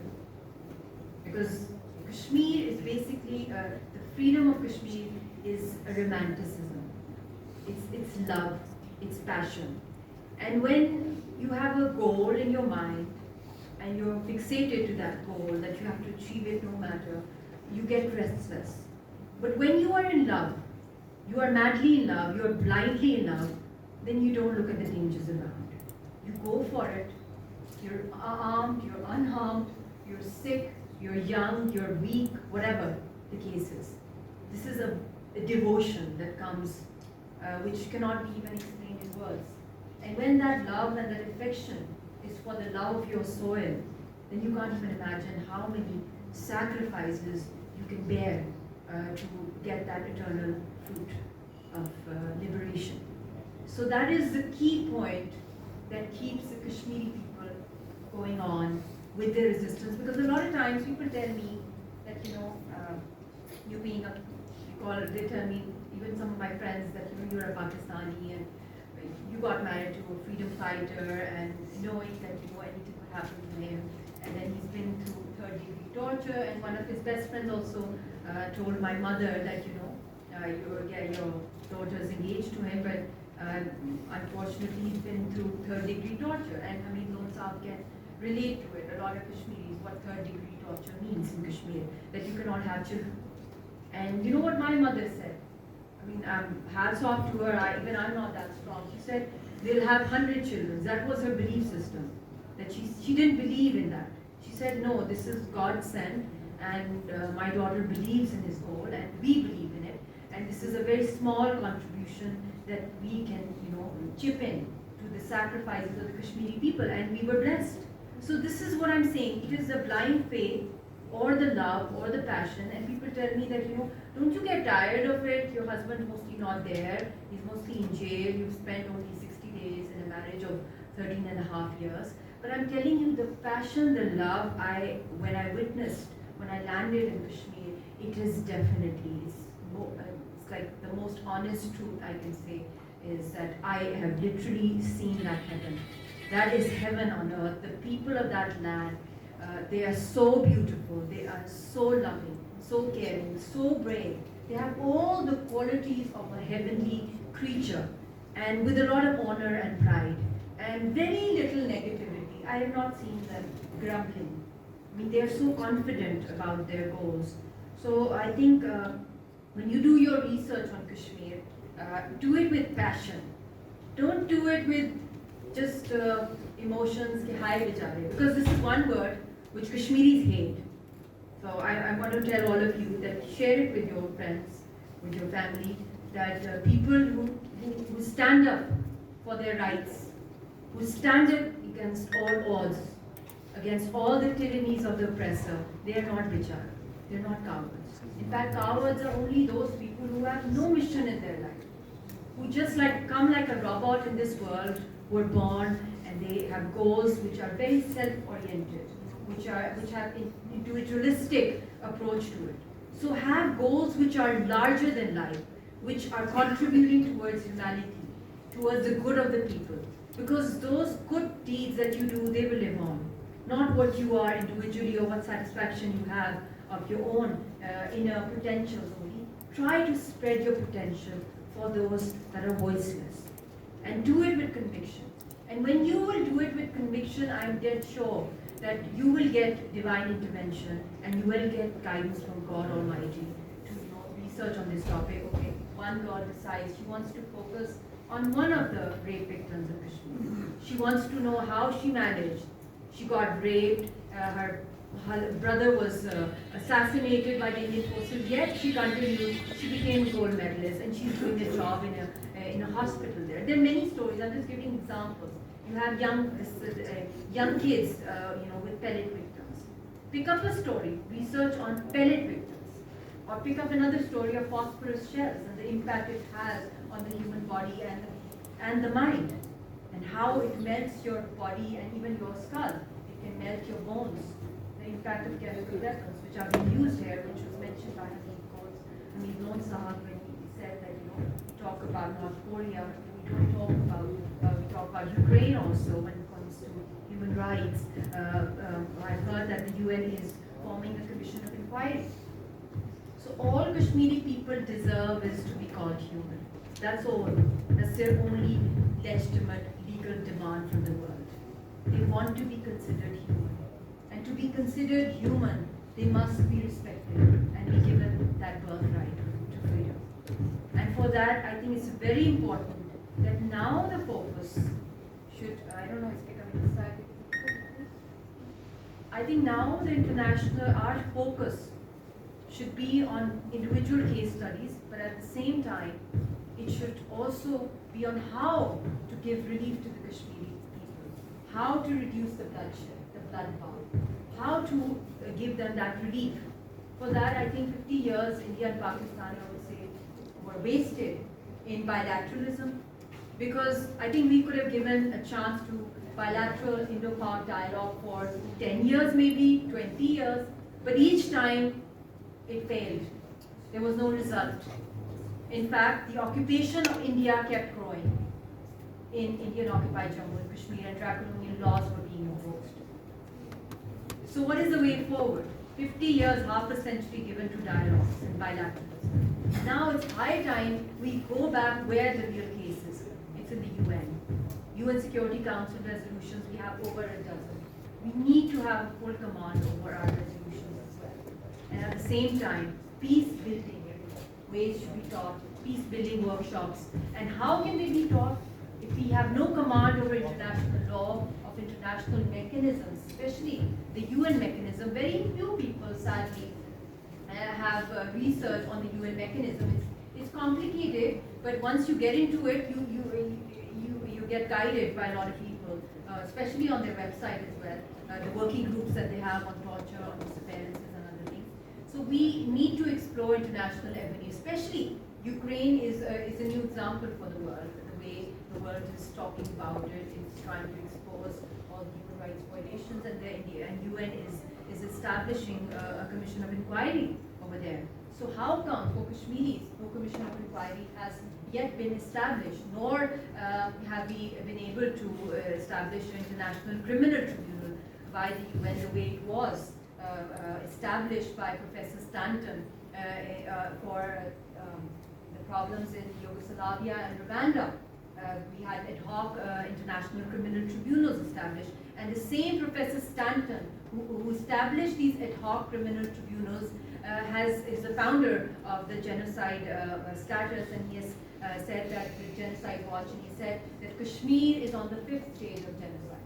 Because Kashmir is basically, the freedom of Kashmir is a romanticism. It's love, it's passion. And when you have a goal in your mind, and you're fixated to that goal, that you have to achieve it no matter, you get restless. But when you are in love, you are madly in love, you are blindly in love, then you don't look at the dangers around. You go for it. You're armed, you're unharmed, you're sick, you're young, you're weak, whatever the case is. This is a devotion that comes, which cannot be even explained in words. And when that love and that affection is for the love of your soil, then you can't even imagine how many sacrifices you can bear to get that eternal fruit of liberation. So that is the key point that keeps the Kashmiri people going on with their resistance. Because a lot of times people tell me that, you being they tell me, even some of my friends, that you're a Pakistani and you got married to a freedom fighter, and knowing that anything could happen to him, and then he's been through third-degree torture, and one of his best friends also told my mother that your daughter's engaged to him, but unfortunately he's been through third-degree torture, and Hameed relate to it, a lot of Kashmiris, what third-degree torture means in Kashmir, that you cannot have children. And you know what my mother said? I mean, hats off to her, even I'm not that strong. She said, they'll have 100 children. That was her belief system. That she didn't believe in that. She said, no, this is God sent, and my daughter believes in his goal, and we believe in it. And this is a very small contribution that we can, chip in to the sacrifices of the Kashmiri people, and we were blessed. So this is what I'm saying. It is the blind faith, or the love, or the passion, and people tell me that, don't you get tired of it? Your husband's mostly not there. He's mostly in jail. You've spent only 60 days in a marriage of 13 and a half years. But I'm telling you, the passion, the love, when I witnessed, when I landed in Kashmir, it is definitely, it's like the most honest truth I can say is that I have literally seen that heaven. That is heaven on earth. The people of that land, they are so beautiful, they are so loving, so caring, so brave. They have all the qualities of a heavenly creature, and with a lot of honor and pride, and very little negativity. I have not seen them grumbling. I mean, they are so confident about their goals. So I think when you do your research on Kashmir, do it with passion. Don't do it with just emotions, ki hai bichare, because this is one word which Kashmiris hate. So I want to tell all of you that share it with your friends, with your family, that people who stand up for their rights, who stand up against all odds, against all the tyrannies of the oppressor, they are not bichar, they are not cowards. In fact, cowards are only those people who have no mission in their life, who just come like a robot in this world, who are born and they have goals which are very self-oriented, which have individualistic approach to it. So have goals which are larger than life, which are contributing towards humanity, towards the good of the people. Because those good deeds that you do, they will live on. Not what you are individually or what satisfaction you have of your own inner potentials only. Try to spread your potential for those that are voiceless. And do it with conviction. And when you will do it with conviction, I'm dead sure that you will get divine intervention and you will get guidance from God Almighty to research on this topic. Okay, one girl decides she wants to focus on one of the rape victims of Kashmir. She wants to know how she managed. She got raped, her brother was assassinated by the Indian forces, yet she continued, she became a gold medalist and she's doing a job in a hospital there. There are many stories, I'm just giving examples. You have young kids, with pellet victims. Pick up a story, research on pellet victims, or pick up another story of phosphorus shells and the impact it has on the human body and the mind, and how it melts your body and even your skull. It can melt your bones. The impact of chemical weapons, which are being used here, which was mentioned by Hameed when he said that we talk about North Korea, we don't talk about we talk about Ukraine also when it comes to human rights. I've heard that the UN is forming a commission of inquiry. So all Kashmiri people deserve is to be called human. That's all. That's their only legitimate legal demand from the world. They want to be considered human. And to be considered human, they must be respected and be given that birthright to freedom. And for that, I think it's very important that now the focus should, I don't know, it's becoming exciting. I think now the our focus should be on individual case studies, but at the same time, it should also be on how to give relief to the Kashmiri people, how to reduce the bloodshed, the bloodbath, how to give them that relief. For that, I think 50 years India and Pakistan, I would say, were wasted in bilateralism, because I think we could have given a chance to bilateral Indo-Pak dialogue for 10 years, maybe 20 years, but each time it failed. There was no result. In fact, the occupation of India kept growing in Indian-occupied Jammu and Kashmir, and draconian laws were being imposed. So what is the way forward? 50 years, half a century given to dialogues and bilateralism. Now it's high time we go back where the real case is. It's in the UN. UN Security Council resolutions, we have over a dozen. we need to have full command over our resolutions as well. And at the same time, peace building ways should be taught, peace building workshops. And how can they be taught? If we have no command over international law, of international mechanisms, especially the UN mechanism, very few people sadly have research on the UN mechanism. It's complicated, but once you get into it, you get guided by a lot of people, especially on their website as well, the working groups that they have on torture, on disappearances and other things. So we need to explore international avenues, especially Ukraine is a new example for the world, the way the world is talking about it, it's trying to expose all the human rights violations, and UN is establishing a commission of inquiry over there. So how come for Kashmiris, no commission of inquiry has yet been established, nor have we been able to establish an international criminal tribunal by the UN the way it was established by Professor Stanton for the problems in Yugoslavia and Rwanda. We had ad hoc international criminal tribunals established, and the same Professor Stanton who established these ad hoc criminal tribunals is the founder of the genocide status, and he has said that the genocide watch, and he said that Kashmir is on the 5th stage of genocide.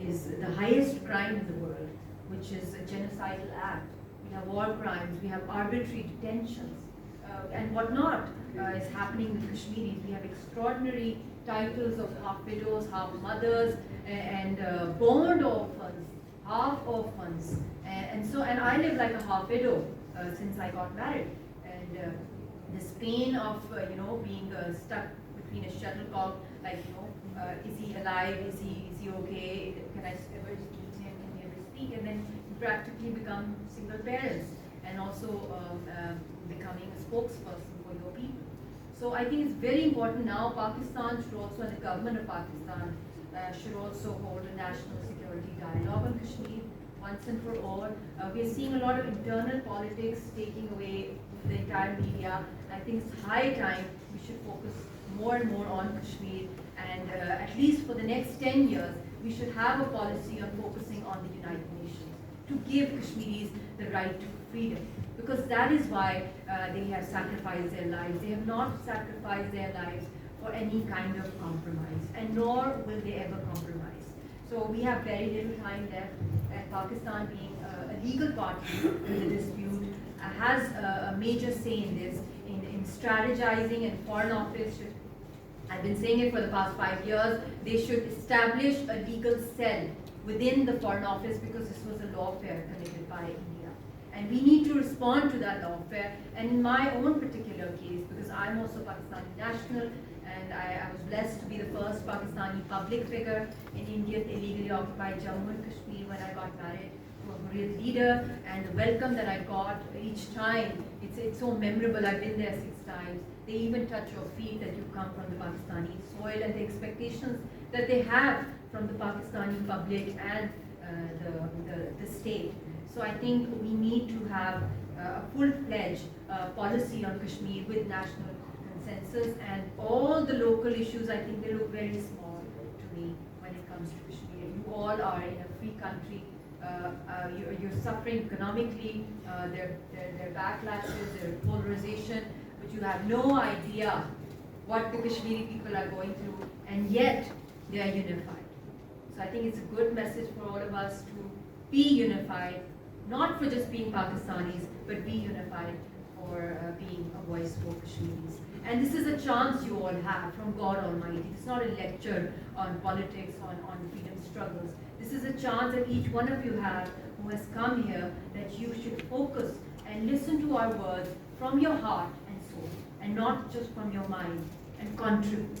is the highest crime in the world, which is a genocidal act. We have war crimes, we have arbitrary detentions, and whatnot is happening with Kashmiris. We have extraordinary titles of half widows, half mothers, and born orphans, half orphans, and I live like a half widow since I got married, and this pain of being stuck between a shuttlecock, like is he alive? Is he okay? Can I ever meet him? Can he ever speak? And then you practically become single parents, and also becoming a spokesperson for your people. So I think it's very important now. Pakistan should also, and the government of Pakistan should also hold a national security dialogue on Kashmir once and for all. We're seeing a lot of internal politics taking away the entire media. I think it's high time we should focus more and more on Kashmir, and at least for the next 10 years, we should have a policy on focusing on the United Nations to give Kashmiris the right to freedom, because that is why they have sacrificed their lives. They have not sacrificed their lives for any kind of compromise, and nor will they ever compromise. So we have very little time left, and Pakistan being a legal party in the dispute has a major say in this, in strategizing, and Foreign Office should, I've been saying it for the past 5 years, they should establish a legal cell within the Foreign Office, because this was a lawfare committed by India. And we need to respond to that lawfare. And in my own particular case, because I'm also Pakistani national, and I was blessed to be the first Pakistani public figure in Indian illegally occupied Jammu and Kashmir when I got married to a Hurriyat leader, and the welcome that I got each time, it's so memorable. I've been there 6 times. They even touch your feet that you come from the Pakistani soil, and the expectations that they have from the Pakistani public and the state. So I think we need to have a full-fledged policy on Kashmir with national consensus, and all the local issues, I think they look very small to me when it comes to Kashmir. You all are in a free country. You're suffering economically, there are backlashes, there is polarization, but you have no idea what the Kashmiri people are going through, and yet they are unified. So I think it's a good message for all of us to be unified, not for just being Pakistanis, but be unified for being a voice for Kashmiris. And this is a chance you all have from God Almighty. It's not a lecture on politics, on freedom struggles. This is a chance that each one of you have who has come here, that you should focus and listen to our words from your heart and soul, and not just from your mind, and contribute.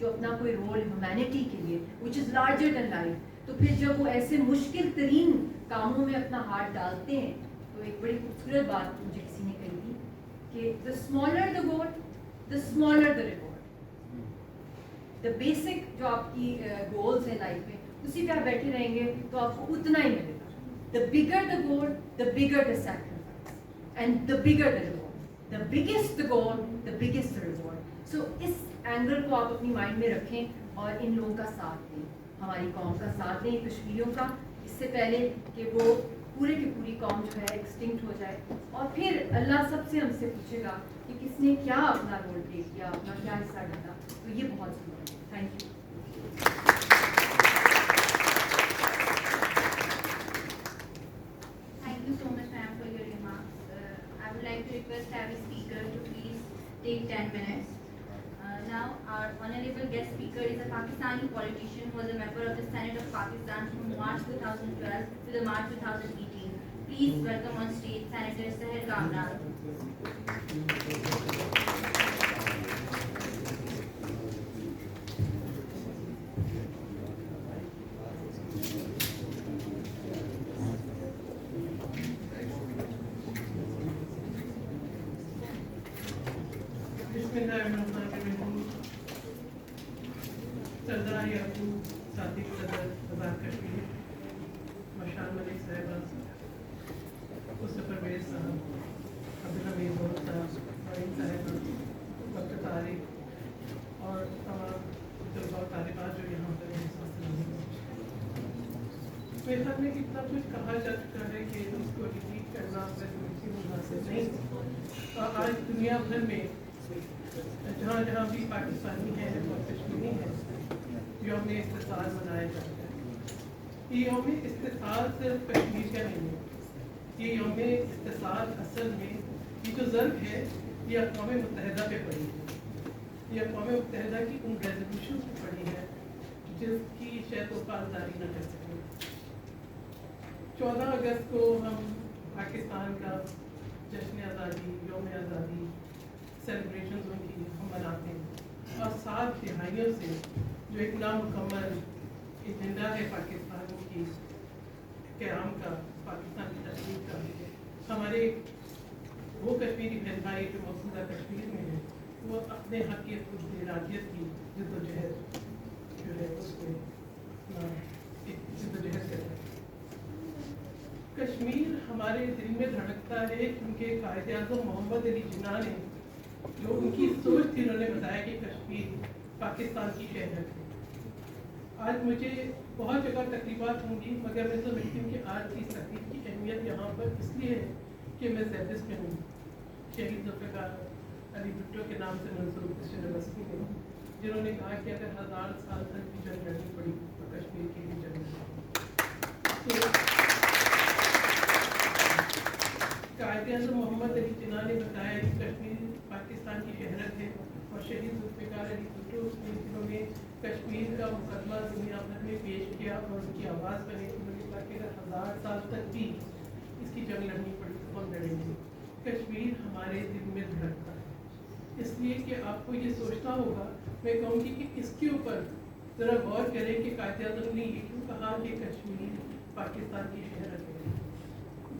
جو اپنا کوئی رول ہیومینٹی کے لیے وچ از لارجر دین لائف, تو پھر جب وہ ایسے مشکل ترین کاموں میں اپنا ہاتھ ڈالتے ہیں, تو ایک بڑی خوبصورت بات مجھے کسی نے کہی تھی کہ the smaller the goal, the smaller the reward. The basic جو آپ کی گولز ہیں لائف میں, اسی پہ آپ بیٹھے رہیں گے تو آپ کو اتنا ہی ملے گا. The bigger the goal, the bigger the sacrifice, and the bigger the reward. The biggest the goal, the biggest the reward. So اس اینگل کو آپ اپنی مائنڈ میں رکھیں اور ان لوگوں کا ساتھ دیں, ہماری قوم کا ساتھ دیں, کشمیریوں کا, اس سے پہلے کہ وہ پورے کی پوری قوم جو ہے ایکسٹنکٹ ہو جائے. اور پھر اللہ سب سے ہم سے پوچھے گا کہ کس نے کیا اپنا رول پلے کیا, اپنا کیا حصہ ڈالا. تو یہ بہت ضروری ہے. Thank you. Thank you so much, ma'am, for your remarks. I would like to request every speaker to please take 10 minutes. Now, our honorable guest speaker is a Pakistani politician who was a member of the Senate of Pakistan from March 2012 to the March 2018. Please welcome on stage Senator Sehar Kamran. سردار یعقوب صادق صدر آزاد کشمیر, مشال ملک صاحبہ, خسرو پرویز صاحب, عبدالحمید صاحب, نورین صاحبہ, ڈاکٹر طارق اور تمام طلباء اور طالبات جو یہاں پر ہیں. میرے خیال میں اتنا کچھ کہا جا چکا ہے کہ اس کو ریپیٹ کرنا ویسے مناسب نہیں. اور آج دنیا بھر میں جہاں جہاں بھی پاکستانی ہیں اور کشمیری ہیں, یوم استحصال منایا جاتا ہے. یہ یوم استحصال صرف کشمیر کا نہیں ہے, یہ یوم استحصال اصل میں یہ جو ضرب ہے یہ اقوام متحدہ پہ پڑی ہے. یہ اقوام متحدہ کی ان ریزولوشن پہ پڑی ہے جس کی شاید وہ پاسداری نہ کر سکیں. 14 اگست کو ہم پاکستان کا جشن آزادی, یوم آزادی سیلیبریشنز ان کی ہم مناتے ہیں, اور 7 دہائیوں سے جو ایک نامکمل ایجنڈا ہے پاکستان کی قیام کا, پاکستان کی تشکیل کا, ہمارے وہ کشمیری بہن بھائی جو موجودہ کشمیر میں ہیں وہ اپنے حق کی ارادیت کی جدوجہد جو ہے اس میں جدوجہد کر رہے ہیں. کشمیر ہمارے دل میں دھڑکتا ہے کیونکہ قائد اعظم محمد علی جناح نے جو ان کی سوچ تھی, انہوں نے بتایا کہ کشمیر پاکستان کی شہر ہے. آج مجھے بہت جگہ تقریبات ہوں گی, مگر میں سمجھتی ہوں کہ آج کی تقریب کی اہمیت یہاں پر اس لیے ہے کہ میں زیبسٹ میں ہوں, شہید ذوالفقار علی بھٹو کے نام سے منسوب اس یونیورسٹی میں ہوں, جنہوں نے کہا کہ اگر 1000 سال تک کی جنگ لڑنی پڑی تو کشمیر کی بھی جنگ لڑی. قائد اعظم محمد علی جناح نے بتایا کہ کشمیر پاکستان کی شہرت ہے, اور شہید ذوالفقار علی بھٹو جنہوں نے کشمیر کا مقدمہ دنیا بھر میں پیش کیا اور ان کی آواز بنے, انہوں نے کہا کہ اگر 1000 سال تک بھی اس کی جنگ لڑنی پڑی تو ہم لڑیں گے. کشمیر ہمارے دل میں دھڑکتا ہے, اس لیے کہ آپ کو یہ سوچنا ہوگا, میں کہوں گی کہ اس کے اوپر ذرا غور کریں کہ قائد اعظم نے یہ کیوں کہا کہ کشمیر پاکستان کی شہرت ہے.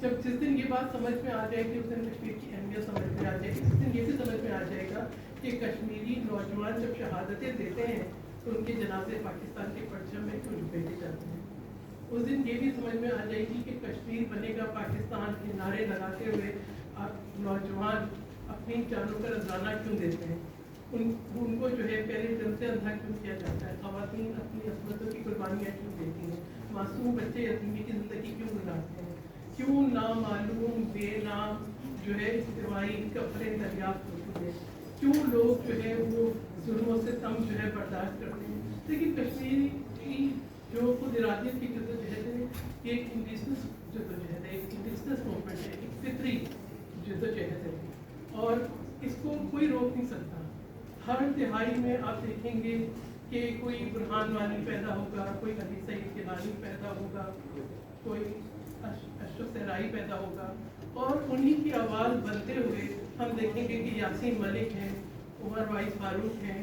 جب جس دن یہ بات سمجھ میں آ جائے گی, اس دن کشمیر کی اہمیت سمجھ میں آ جائے گی. اس دن یہ بھی سمجھ میں آ جائے گا کہ کشمیری نوجوان جب شہادتیں دیتے ہیں تو ان کے جنازے پاکستان کے پرچم میں کیوں بھیجے جاتے ہیں. اس دن یہ بھی سمجھ میں آ جائے گی کہ کشمیر بنے گا پاکستان کے نعرے لگاتے ہوئے نوجوان اپنی جانوں کا نذرانہ کیوں دیتے ہیں, ان کو جو ہے پہلے دن سے اندھا کیوں کیا جاتا ہے, خواتین اپنی عصمتوں کی قربانیاں کیوں دیتی ہیں, معصوم بچے یتیمی کی زندگی کیوں گزارتے ہیں, کیوں نامعلوم بے نام جو ہے اجتماعی کپڑے دریافت ہوتی ہے, کیوں لوگ جو ہے وہ ظلم و ستم جو ہے برداشت کرتے ہیں. لیکن کشمیر کی جو خود ارادیت کی جدوجہد ہے یہ ایک انڈیجنس جدوجہد ہے, ایک انڈیجنس موومنٹ ہے, ایک فطری جدوجہد ہے, اور اس کو کوئی روک نہیں سکتا. ہر دہائی میں آپ دیکھیں گے کہ کوئی برہان وانی پیدا ہوگا, کوئی علی سعید گیلانی پیدا ہوگا, کوئی اشرف صحرائی پیدا ہوگا, اور انہی کی آواز بنتے ہوئے ہم دیکھیں گے کہ یاسین ملک ہیں, عمر وائس فاروق ہیں,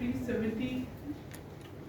370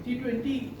G20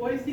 OIC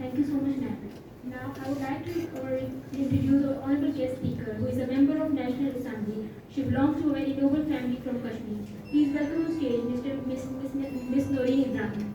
Thank you so much, Naureen. Now, I would like to introduce our honorable guest speaker, who is a member of National Assembly. She belongs to a very noble family from Kashmir. Please welcome on stage Miss Naureen Ibrahim.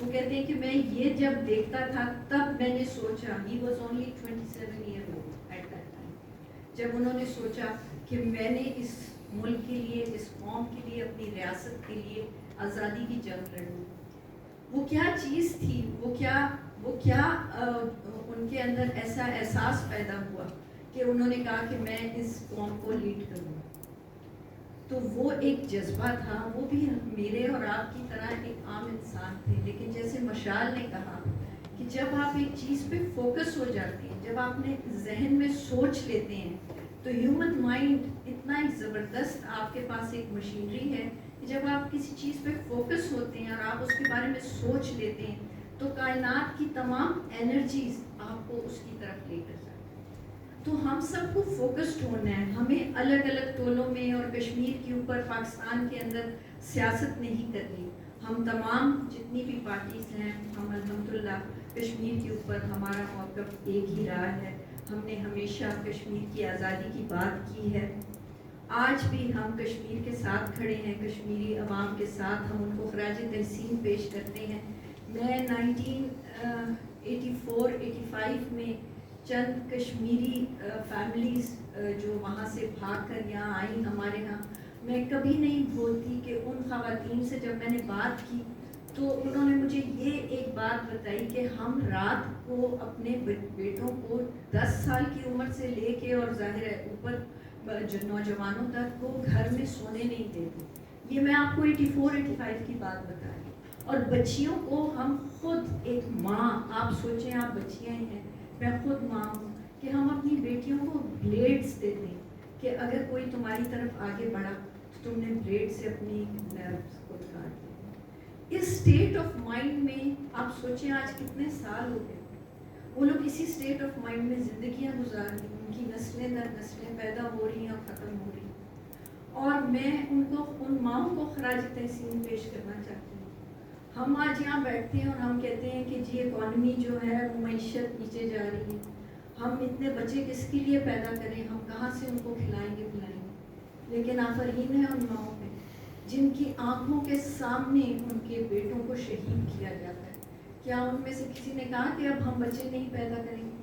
وہ کہتے ہیں کہ میں یہ جب دیکھتا تھا تب میں نے سوچا, he was only 27 years old at that time, جب انہوں نے سوچا کہ میں نے اس ملک کے لیے, اس قوم کے لیے, اپنی ریاست کے لیے آزادی کی جنگ لڑی. وہ کیا چیز تھی, وہ کیا ان کے اندر ایسا احساس پیدا ہوا کہ انہوں نے کہا کہ میں اس قوم کو لیڈ کروں. تو وہ ایک جذبہ تھا, وہ بھی میرے اور آپ کی طرح ایک عام انسان تھے. لیکن جیسے مشال نے کہا کہ جب آپ ایک چیز پہ فوکس ہو جاتے ہیں, جب آپ نے ذہن میں سوچ لیتے ہیں, تو ہیومن مائنڈ اتنا ایک زبردست آپ کے پاس ایک مشینری ہے کہ جب آپ کسی چیز پہ فوکس ہوتے ہیں اور آپ اس کے بارے میں سوچ لیتے ہیں تو کائنات کی تمام انرجیز آپ کو اس کی طرف لے کر جاتی ہیں. تو ہم سب کو فوکسڈ ہونا ہے, ہمیں الگ الگ ٹولوں میں اور کشمیر کے اوپر پاکستان کے اندر سیاست نہیں کرنی. ہم تمام جتنی بھی پارٹیز ہیں, ہم الحمدللہ کشمیر کے اوپر ہمارا موقف ایک ہی رہا ہے. ہم نے ہمیشہ کشمیر کی آزادی کی بات کی ہے. آج بھی ہم کشمیر کے ساتھ کھڑے ہیں, کشمیری عوام کے ساتھ ہم ان کو خراج تحسین پیش کرتے ہیں. میں 1984-85 میں چند کشمیری فیملیز جو وہاں سے بھاگ کر یہاں آئیں ہمارے ہاں, میں کبھی نہیں بھولتی کہ ان خواتین سے جب میں نے بات کی تو انہوں نے مجھے یہ ایک بات بتائی کہ ہم رات کو اپنے بیٹوں کو 10 سال کی عمر سے لے کے اور ظاہر ہے اوپر نوجوانوں تک کو گھر میں سونے نہیں دیتے. یہ میں آپ کو 84-85 کی بات بتا رہی. اور بچیوں کو ہم خود ایک ماں, آپ سوچیں آپ بچیاں ہیں, میں خود ماں ہوں, کہ ہم اپنی بیٹیوں کو بلیڈز دیتے ہیں کہ اگر کوئی تمہاری طرف آگے بڑھا تو تم نے بلیڈ سے اپنی نروز کو کاٹ دیا. اس اسٹیٹ آف مائنڈ میں آپ سوچیں آج کتنے سال ہو گئے, وہ لوگ اسی اسٹیٹ آف مائنڈ میں زندگیاں گزار رہی ہیں, ان کی نسلیں در نسلیں پیدا ہو رہی ہیں اور ختم ہو رہی ہیں. اور میں ان ماؤں کو خراج تحسین پیش کرنا چاہتی ہوں. ہم آج یہاں بیٹھتے ہیں اور ہم کہتے ہیں کہ جی اکانومی جو ہے وہ معیشت نیچے جا رہی ہے, ہم اتنے بچے کس کے لیے پیدا کریں, ہم کہاں سے ان کو کھلائیں گے پلائیں گے. لیکن آفرین ہے ان ماؤں پہ جن کی آنکھوں کے سامنے ان کے بیٹوں کو شہید کیا جاتا ہے. کیا ان میں سے کسی نے کہا کہ اب ہم بچے نہیں پیدا کریں گے؟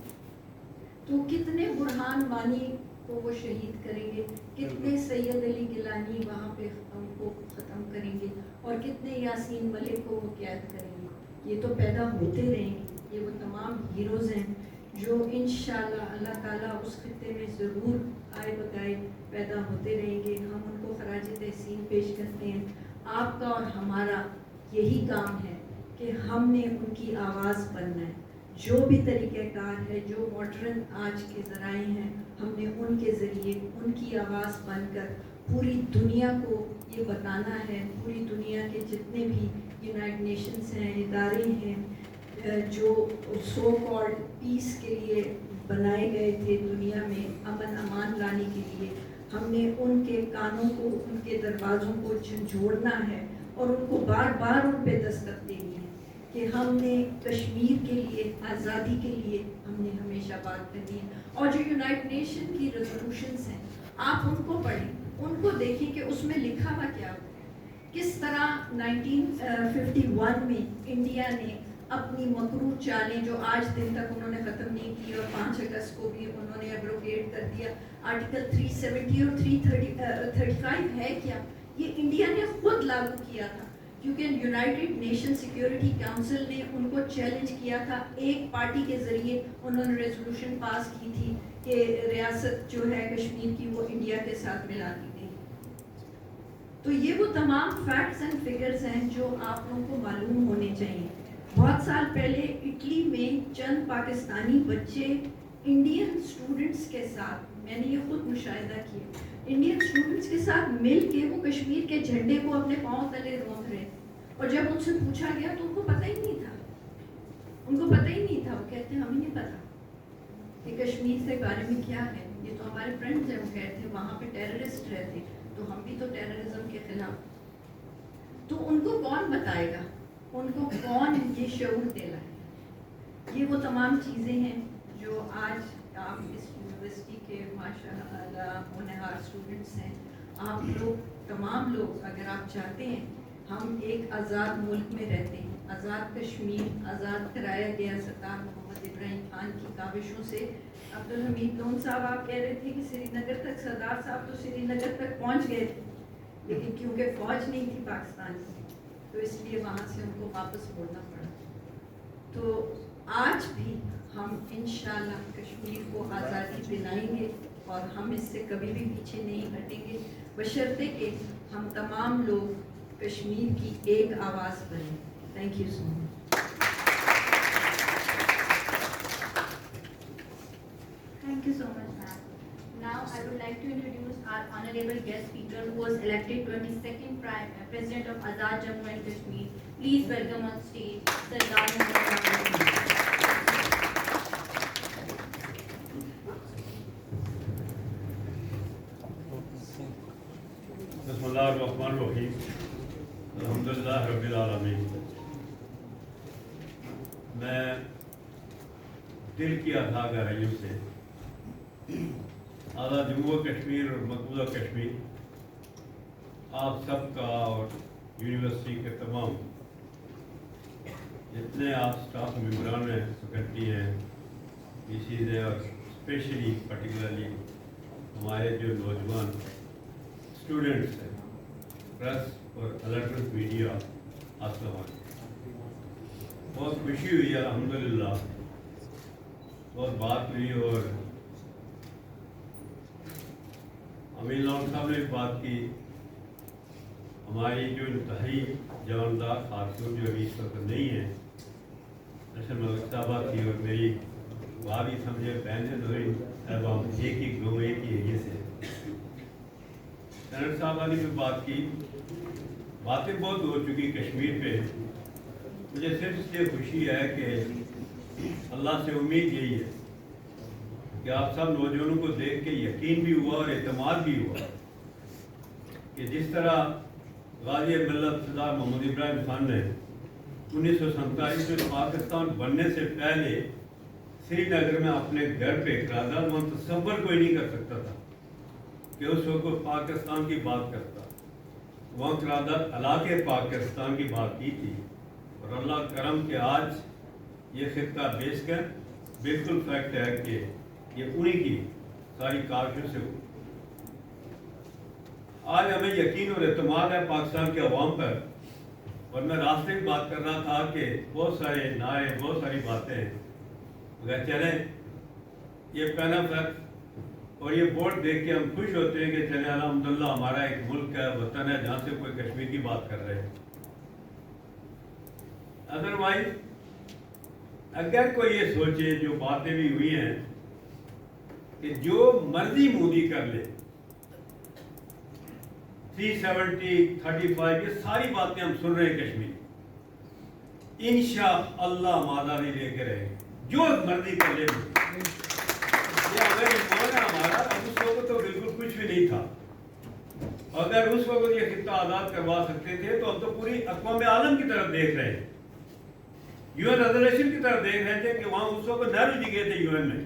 تو کتنے برہان وانی کو وہ شہید کریں گے, کتنے سید علی گیلانی وہاں پہ ان کو ختم کریں گے, اور کتنے یاسین ملک کو وہ قید کریں گے. یہ تو پیدا ہوتے رہیں گے. یہ وہ تمام ہیروز ہیں جو انشاءاللہ اللہ تعالیٰ اس خطے میں ضرور آئے بتائے پیدا ہوتے رہیں گے. ہم ان کو خراج تحسین پیش کرتے ہیں. آپ کا اور ہمارا یہی کام ہے کہ ہم نے ان کی آواز بننا ہے. جو بھی طریقہ کار ہے, جو ماڈرن آج کے ذرائع ہیں, ہم نے ان کے ذریعے ان کی آواز بن کر پوری دنیا کو یہ بتانا ہے. پوری دنیا کے جتنے بھی یونائٹڈ نیشنز ہیں, ادارے ہیں جو سو کالڈ پیس کے لیے بنائے گئے تھے دنیا میں امن امان لانے کے لیے, ہم نے ان کے کانوں کو, ان کے دروازوں کو جھنجھوڑنا ہے اور ان کو بار بار ان پہ دستک دینی ہے کہ ہم نے کشمیر کے لیے, آزادی کے لیے ہم نے ہمیشہ بات کرنی ہے. اور جو یونائٹڈ نیشن کی ریزولوشنز ہیں آپ ان کو پڑھیں, ان کو دیکھیں کہ اس میں لکھا ہوا کیا ہوتا ہے. کس طرح 1951 میں انڈیا نے اپنی مکروہ چالیں جو آج دن تک انہوں نے ختم نہیں کی, اور 5 اگست کو بھی انہوں نے ایبروگیٹ کر دیا. آرٹیکل 370 اور 335 ہے کیا, یہ انڈیا نے خود لاگو کیا تھا کیونکہ یونائٹڈ نیشن سیکیورٹی کاؤنسل نے ان کو چیلنج کیا تھا. ایک پارٹی کے ذریعے انہوں نے ریزولوشن پاس کی تھی کہ ریاست جو ہے کشمیر کی وہ انڈیا کے ساتھ ملا دی گئی. تو یہ وہ تمام فیکٹس اینڈ فگرز ہیں جو آپ لوگوں کو معلوم ہونے چاہیے. بہت سال پہلے اٹلی میں چند پاکستانی بچے انڈین اسٹوڈنٹس کے ساتھ, میں نے یہ خود مشاہدہ کیا, انڈین اسٹوڈنٹس کے ساتھ مل کے وہ کشمیر کے جھنڈے کو اپنے پاؤں تلے رونت رہے. اور جب ان سے پوچھا گیا تو ان کو پتہ ہی نہیں تھا, ان کو پتہ ہی نہیں تھا. وہ کہتے ہیں ہمیں نہیں پتا کہ کشمیر کے بارے میں کیا ہے, یہ تو ہمارے فرینڈز ہیں. وہ کہتے ہیں وہاں پہ ٹیررسٹ رہتے تو ہم بھی تو ٹیررزم کے خلاف. تو ان کو کون بتائے گا, ان کو کون یہ شعور دلائے. یہ وہ تمام چیزیں ہیں جو آج آپ اس یونیورسٹی کے ماشاء اللہ ہونہار اسٹوڈنٹس ہیں. آپ لوگ تمام لوگ اگر آپ چاہتے ہیں ہم ایک آزاد ملک میں رہتے ہیں, آزاد کشمیر آزاد کرایا گیا سرکار محمد ابراہیم خان کی کاوشوں سے. عبدالحمید لون صاحب آپ کہہ رہے تھے کہ سری نگر تک سردار صاحب تو سری نگر تک پہنچ گئے تھے لیکن کیونکہ فوج نہیں تھی پاکستان کی تو اس لیے وہاں سے ان کو واپس موڑنا پڑا. تو آج بھی ہم انشاءاللہ کشمیر کو آزادی دلائیں گے اور ہم اس سے کبھی بھی پیچھے نہیں ہٹیں گے بشرطے کہ ہم تمام لوگ کشمیر کی ایک آواز بنیں. Thank you so much. Thank you so much, ma'am. Now I would like to introduce our honorable guest speaker who was elected 22nd President of Azad Jammu and Kashmir. Please welcome on stage Sardar Muhammad. Bismillahirrahmanirrahim. Alhamdulillah Rabbil Alamin. میں دل کی اٹھا گہرائیوں سے آزاد جموں کشمیر اور مقبوضہ کشمیر آپ سب کا اور یونیورسٹی کے تمام جتنے آپ اسٹاف ممبران ہیں فیکلٹی ہیں پی سیز ہیں اور اسپیشلی پرٹیکولرلی ہمارے جو نوجوان اسٹوڈنٹس ہیں پریس اور الیکٹرک میڈیا السلام علیکم. بہت خوشی ہوئی الحمدللہ بہت بات ہوئی اور امین لون صاحب نے بات کی. ہماری جو انتہائی جواندار خاتون جو ابھی اس وقت نہیں ہیں جیسے ملک صاحبہ تھی اور میری بھابھی سمجھے بہن ہے نورین صاحبہ ایک ہی گاؤں ایک ہی ایریے سے. سینٹ صاحبہ نے بھی بات کی. باتیں بہت ہو چکی کشمیر پہ. مجھے صرف اس لیے خوشی ہے کہ اللہ سے امید یہی ہے کہ آپ سب نوجوانوں کو دیکھ کے یقین بھی ہوا اور اعتماد بھی ہوا کہ جس طرح غازی ملت سردار محمد ابراہیم خان نے 1947 میں پاکستان بننے سے پہلے سری نگر میں اپنے گھر پہ قرارداد وہاں تصور کوئی نہیں کر سکتا تھا کہ اس وقت پاکستان کی بات کرتا. وہاں قرارداد علاقے پاکستان کی بات کی تھی اور اللہ کرم کہ آج یہ خطہ بیس کر بالکل فیکٹ ہے کہ یہ انہیں کی ساری کاوشوں سے ہو. آج ہمیں یقین اور اعتماد ہے پاکستان کے عوام پر. اور میں راستے میں بات کر رہا تھا کہ بہت سارے نعرے بہت ساری باتیں مگر چلیں یہ پہلا فرق اور یہ بورڈ دیکھ کے ہم خوش ہوتے ہیں کہ چلیں الحمدللہ ہمارا ایک ملک ہے وطن ہے جہاں سے کوئی کشمیر کی بات کر رہے ہیں. ادروائز اگر کوئی یہ سوچے جو باتیں بھی ہوئی ہیں کہ جو مرضی مودی کر لے 370 35 یہ ساری باتیں ہم سن رہے ہیں کشمیر انشاءاللہ ہم آزادی لے کے رہے جو مرضی کر لے. یہ اگر ایمان ہے ہمارا اب اس وقت تو بالکل کچھ بھی نہیں تھا. اگر اس وقت یہ خطہ آزاد کروا سکتے تھے تو ہم تو پوری اقوام عالم کی طرف دیکھ رہے ہیں UN ریزولوشن کی طرف دیکھ رہے تھے کہ وہاں اس وقت نہرو جی گئے تھے UN میں.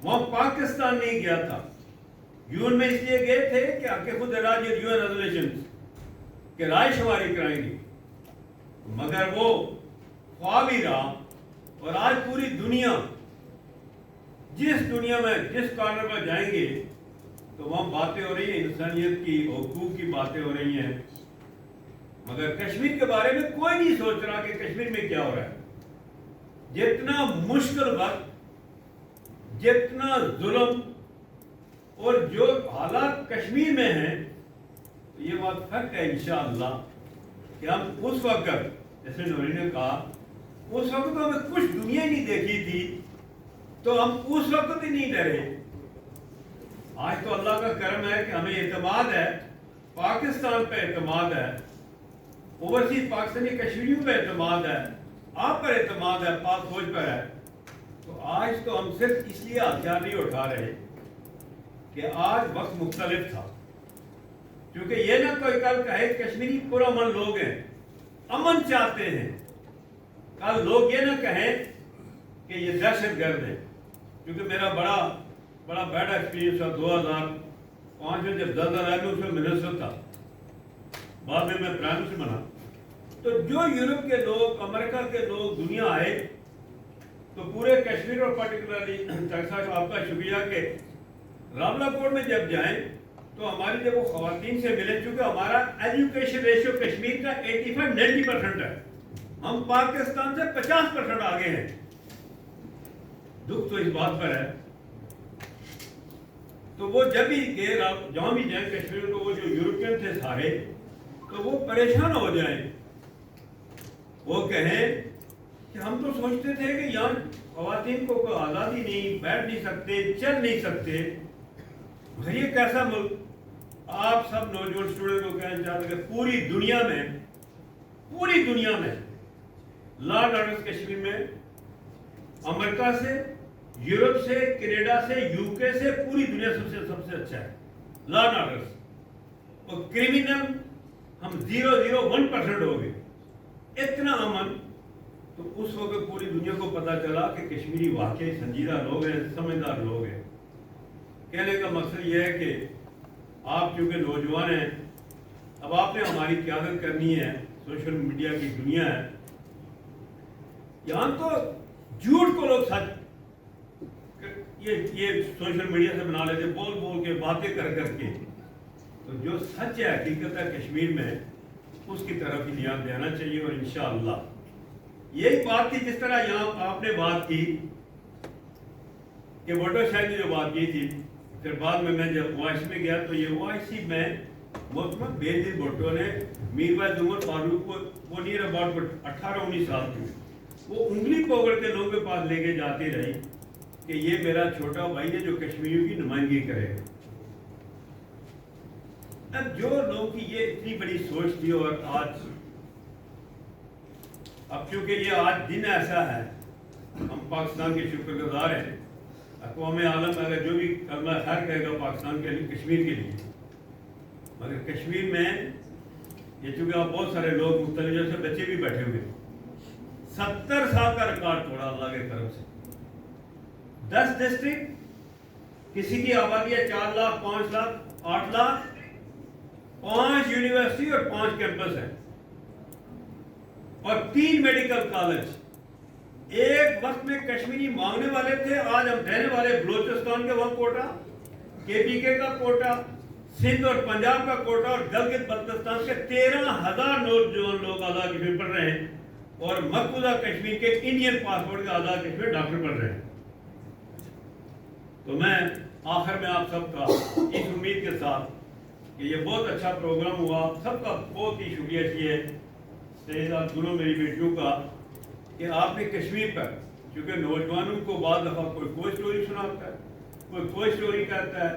وہاں پاکستان نہیں گیا تھا. UN میں اس لیے گئے تھے کہ خود راج UN ریزولوشن کہ رائے شماری کرائیں گے مگر وہ خواب ہی رہا. اور آج پوری دنیا جس دنیا میں جس کارنر پر جائیں گے تو وہاں باتیں ہو رہی ہیں انسانیت کی حقوق کی باتیں ہو رہی ہیں مگر کشمیر کے بارے میں کوئی نہیں سوچ رہا کہ کشمیر میں کیا ہو رہا ہے. جتنا مشکل وقت جتنا ظلم اور جو حالات کشمیر میں ہیں تو یہ بات فرق ہے انشاءاللہ کہ ہم اس وقت جیسے نورین نے کہا اس وقت تو ہمیں کچھ دنیا ہی نہیں دیکھی تھی تو ہم اس وقت ہی نہیں ڈرے. آج تو اللہ کا کرم ہے کہ ہمیں اعتماد ہے پاکستان پہ اعتماد ہے اوورسیز پاکستانی کشمیریوں پہ اعتماد ہے آپ پر اعتماد ہے پاک فوج پر ہے. تو آج تو ہم صرف اس لیے ہتھیار نہیں اٹھا رہے کہ آج وقت مختلف تھا کیونکہ یہ نہ کوئی کل کہے کشمیری پرامن لوگ ہیں امن چاہتے ہیں. کل لوگ یہ نہ کہیں کہ یہ دہشت گرد ہیں کیونکہ میرا بڑا بیڈ ایکسپیرینس تھا 2005 میں جب زلزلہ آیا میں اس میں منسٹر تھا بعد میں پرائم منسٹر بنا تو جو یورپ کے لوگ، امریکہ کے لوگ دنیا آئے تو پورے کشمیر اور پرٹیکولرلی آپ کا شکریہ کہ راولہ کوٹ میں جب جائیں تو ہماری جب وہ خواتین سے ملے، چونکہ ہمارا ایجوکیشن ریشیو کشمیر کا 85-90% ہے، ہم پاکستان سے 50% آگے ہیں. دکھ تو اس بات پر ہے. تو وہ جب بھی گئے جہاں بھی جائیں کشمیر کو، وہ جو یورپین تھے سارے، تو وہ پریشان ہو جائیں. وہ کہیں کہ ہم تو سوچتے تھے کہ یہاں خواتین کو کوئی آزادی نہیں، بیٹھ نہیں سکتے، چل نہیں سکتے، مگر یہ کیسا ملک. آپ سب نوجوان اسٹوڈنٹ کو کہنا چاہتے ہیں کہ پوری دنیا میں لا اینڈ آرڈر کشمیر میں امریکہ سے، یورپ سے، کینیڈا سے، یو کے سے، پوری دنیا سب سے اچھا ہے لا اینڈ آرڈر. اور کرمینل ہم 0.01% ہو گئے، اتنا امن. تو اس وقت پوری دنیا کو پتا چلا کہ کشمیری واقعی سنجیدہ لوگ ہیں، سمجھدار لوگ ہیں. کہنے کا مقصد یہ ہے کہ آپ چونکہ نوجوان ہیں، اب آپ نے ہماری قیادت کرنی ہے. سوشل میڈیا کی دنیا ہے، یہاں تو جھوٹ کو لوگ سچ یہ سوشل میڈیا سے بنا لیتے، بول کے باتیں کر کے. تو جو سچ ہے، حقیقت ہے کشمیر میں، اس کی طرف ہی دھیان دینا چاہیے. اور انشاءاللہ یہی بات تھی، جس طرح یہاں آپ نے بات کی کہ بھٹو شاہد نے جو بات کی تھی، پھر بعد میں جب وائس میں گیا تو یہ وائس ہی میں محترم بےنظیر بھٹو نے میر بھائی عمر فاروق کو، وہ نیر اباؤٹ 18-19 سال کی، وہ انگلی پکڑ کے لوگوں کے پاس لے کے جاتی رہی کہ یہ میرا چھوٹا بھائی ہے جو کشمیریوں کی نمائندگی کرے. اب جو لوگ کی یہ اتنی بڑی سوچ تھی، اور آج اب چونکہ یہ آج دن ایسا ہے، ہم پاکستان کے شکر گزار ہیں. اقوام عالم اگر جو بھی کلمہ خیر کہے گا پاکستان کے لیے، کشمیر کے لیے، مگر کشمیر میں یہ چونکہ آپ بہت سارے لوگ مختلف جیسے بچے بھی بیٹھے ہوئے، 70 سال کا ریکارڈ توڑا اللہ کے طرف سے. 10 ڈسٹرکٹ، کسی کی آبادی ہے 4 لاکھ، 5 لاکھ، 8 لاکھ، 5 یونیورسٹی اور 5 کیمپس ہیں، اور 3 میڈیکل کالج. ایک وقت میں کشمیری مانگنے والے تھے، آج ہم دینے والے. بلوچستان کے وہاں کوٹا، KPK کا کوٹا، سندھ اور پنجاب کا کوٹا، اور گلگت بلتستان کے 13,000 نوجوان لوگ آزاد کشمیر پڑھ رہے ہیں، اور مقبوضہ کشمیر کے انڈین پاسپورٹ کے آزاد کشمیر ڈاکٹر پڑھ رہے ہیں. تو میں آخر میں آپ سب کا اس امید کے ساتھ کہ یہ بہت اچھا پروگرام ہوا، سب کا بہت ہی شکریہ کیے سید دونوں میری بیٹیوں کا کہ آپ نے کشمیر پر، کیونکہ نوجوانوں کو بعض دفعہ کوئی سٹوری سناتا ہے، کوئی سٹوری کہتا ہے.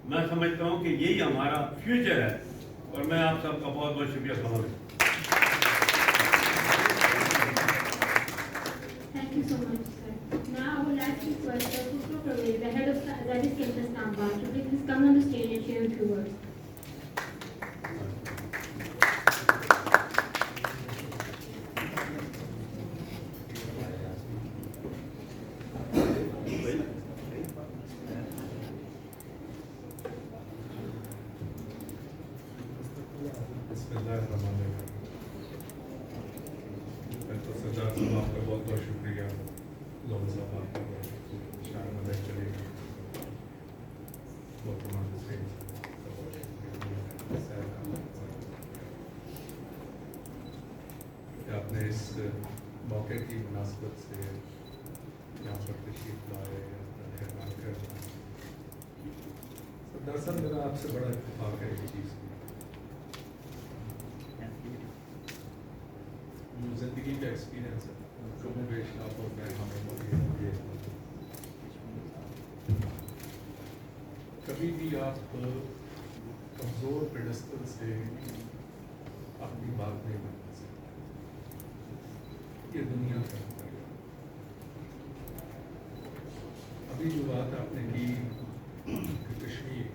میں سمجھتا ہوں کہ یہی ہمارا فیوچر ہے، اور میں آپ سب کا بہت بہت شکریہ سمجھتا ہوں. Thank you so much, sir. Now I would like to request Khusro Pervaiz, the head of SZABIST Islamabad, to please come on the stage and share a few words. آپ نے اس موقع کی مناسبت سے یہاں پر تشریف لائے، اپنا خدمات کرنا. دراصل میرا آپ سے بڑا اتفاق ہے یہ چیز کی. زندگی کا ایکسپیرئنس ہے، کم و بیش آپ اور میں ہمیں کبھی بھی آپ کمزور پیڈسٹل سے اپنی بات نہیں بنا سکتے. یہ دنیا کا ابھی جو بات آپ نے کی کہ کشمیر،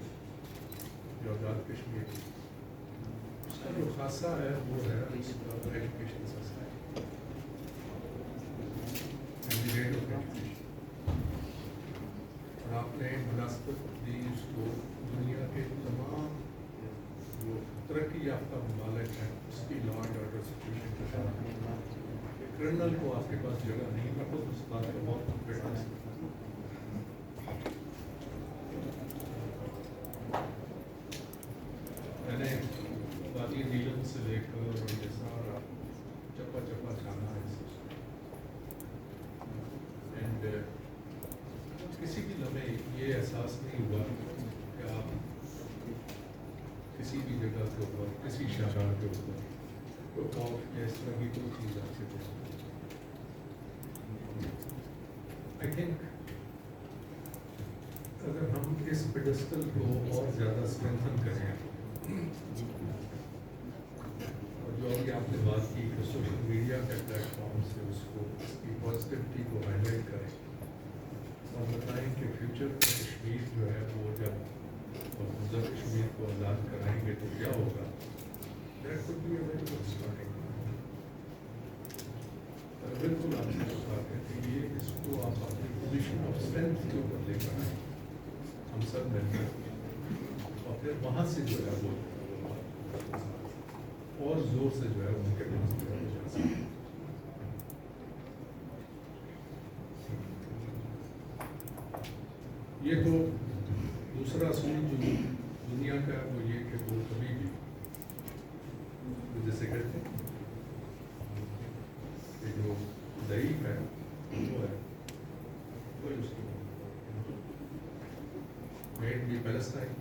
جو آزاد کشمیر، اس کا جو خاصہ ہے وہ ہے education system, rate of education. اور آپ نے مناسبت دی اس کو دنیا کے تمام جو ترقی ترقی یافتہ ممالک ہیں اس کی لا اینڈ آرڈر سچویشن کے ساتھ کرمنل کو آپ کے پاس جگہ نہیں، میں خود اس بات کا بہت وٹنس میں نے وادی نیلم سے لے کر یہ سارا چپا چپا جانا ہے اینڈ کسی بھی لمحے یہ احساس نہیں ہوا کہ آپ کسی بھی جگہ کے اوپر کسی شہر کے اوپر کوئی خوف یا اس طرح کی کوئی چیز آپ کے پاس آئی تھنک اگر ہم اس پیڈسٹل کو اور زیادہ اسٹرینتھن کریں اور جو ابھی آپ نے بات کی کہ سوشل میڈیا کے پلیٹ فارم سے اس کو اس کی پازیٹیوٹی کو ہائی لائٹ کریں اور بتائیں کہ فیوچر میں کشمیر جو ہے وہ جب اور کشمیر کو آزاد کرائیں گے تو کیا ہوگا، that could be a very good starting. بالکل آپ سے بات ہے کہ یہ اس کو آپ اپنی پوزیشن آف اسٹرینتھ کے اوپر لے کر آئیں ہم سب مل کر، اور پھر وہاں سے جو ہے وہ اور زور سے جو ہے ان کے پاس جا سکے۔ یہ تو دوسرا اصول جو دنیا کا ہے وہ یہ کہ وہ کبھی بھی جیسے کہتے ہیں کہ جو ضعیف ہے وہ ہے وہی اس کو میڈ بھی پیلسٹائن۔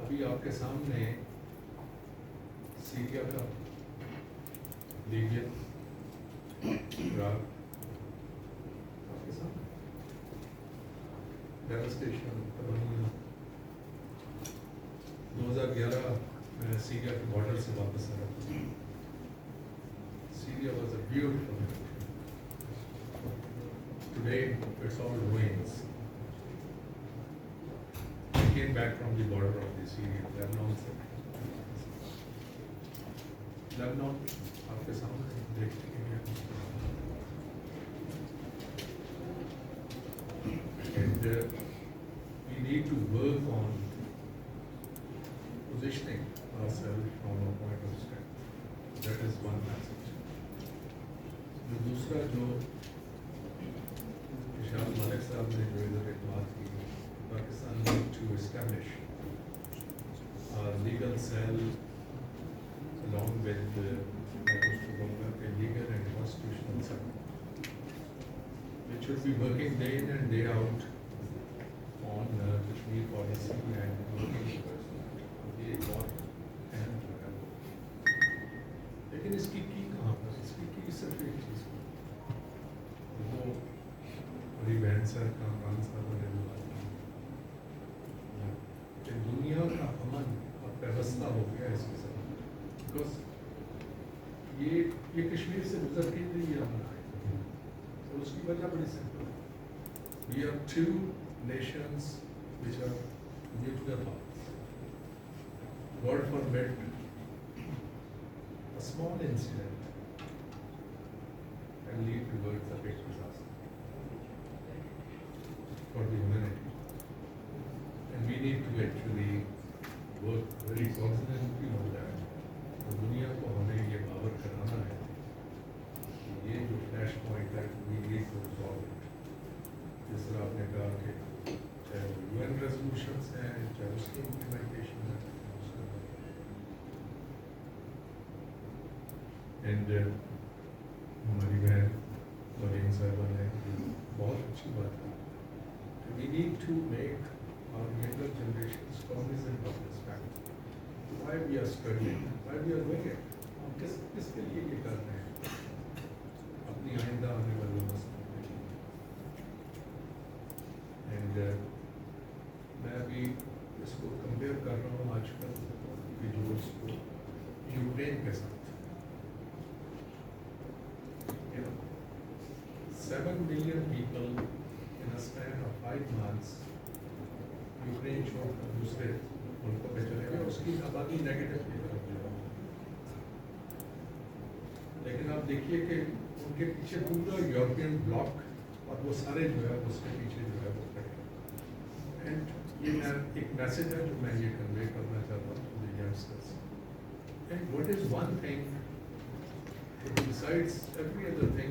ابھی آپ کے سامنے سیریا کا، لیبیا، عراق آپ کے سامنے ڈیواسٹیشن تباہیاں۔ 2011 میں سیریا کے بارڈر سے واپس آیا، Syria was a beautiful country, today it's all ruins. I came back from the border of the Syria, Lebanon سے۔ Lebanon آپ کے سامنے دیکھتے ہیں، and we need to work on positioning ourselves from a point of strength. That is one message. جو دوسرا جو مشال ملک صاحب نے جو ادھر ایک بات کی، Pakistan need to establish a legal cell along with the legal and constitutional cell, which should be working day in and day out on Kashmir policy and working towards یہ بہت اہم جو ہے وہ، لیکن اس کی کہاں پر، اس کی صرف ایک چیز وہ بڑی بہن صاحب کامران صاحب نے کہ دنیا کا امن اور پیوستہ ہو گیا اس کے ساتھ، بیکاز یہ کشمیر سے گزر کے لیے امن آئے، اور اس کی وجہ بڑی سمپل ہے، we are two nations which are neutral powers. God forbid a small incident can lead towards a big disaster for the humanity. And we need to actually work very confidently on that. اور دنیا کو ہمیں یہ باور کرانا ہے کہ یہ جو فلیش پوائنٹ ہے we need to resolve it. جس طرح آپ نے کہا کہ چاہے وہ UN ریزولوشنس ہیں، چاہے اس کی امپلیمنٹیشن ہے، اینڈ ہماری بہن نورین صاحبہ نے بہت اچھی بات کی کہ we need to make our younger generations cognizant of this fact. Why we are studying, why we are doing it. ہم کس کے لیے یہ کر رہے ہیں؟ اپنی آئندہ آنے والے مسئلے کے لیے۔ اینڈ میں ابھی اس کو کمپیئر کر رہا ہوں آج کل ویڈیوز کو یوکرین کے ساتھ۔ 7 million people in a span of 5 months Ukraine چھوڑ کر دوسرے ملکوں میں چلے گئے، اس کی آبادی نیگیٹو کی طرف جو ہے، لیکن آپ دیکھیے کہ ان کے پیچھے پورا یورپین بلاک اور وہ سارے جو ہے اس کے پیچھے جو ہے وہ کھڑے ہیں۔ اینڈ یہ ایک میسج ہے جو میں یہ کنوے کرنا چاہتا ہوں youngsters. And what is one thing, besides every other thing,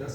10,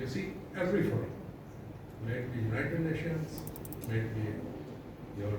You see, every forum, may it be United Nations, may it be your,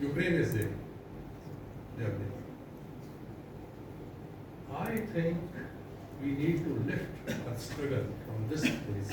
Ukraine is there. They are there. I think we need to lift a struggle from this place,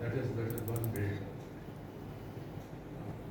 That is one way.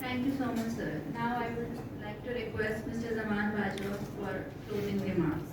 Thank you so much, sir. Now I would like to request Mr. Zaman Bajwa for closing remarks.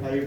5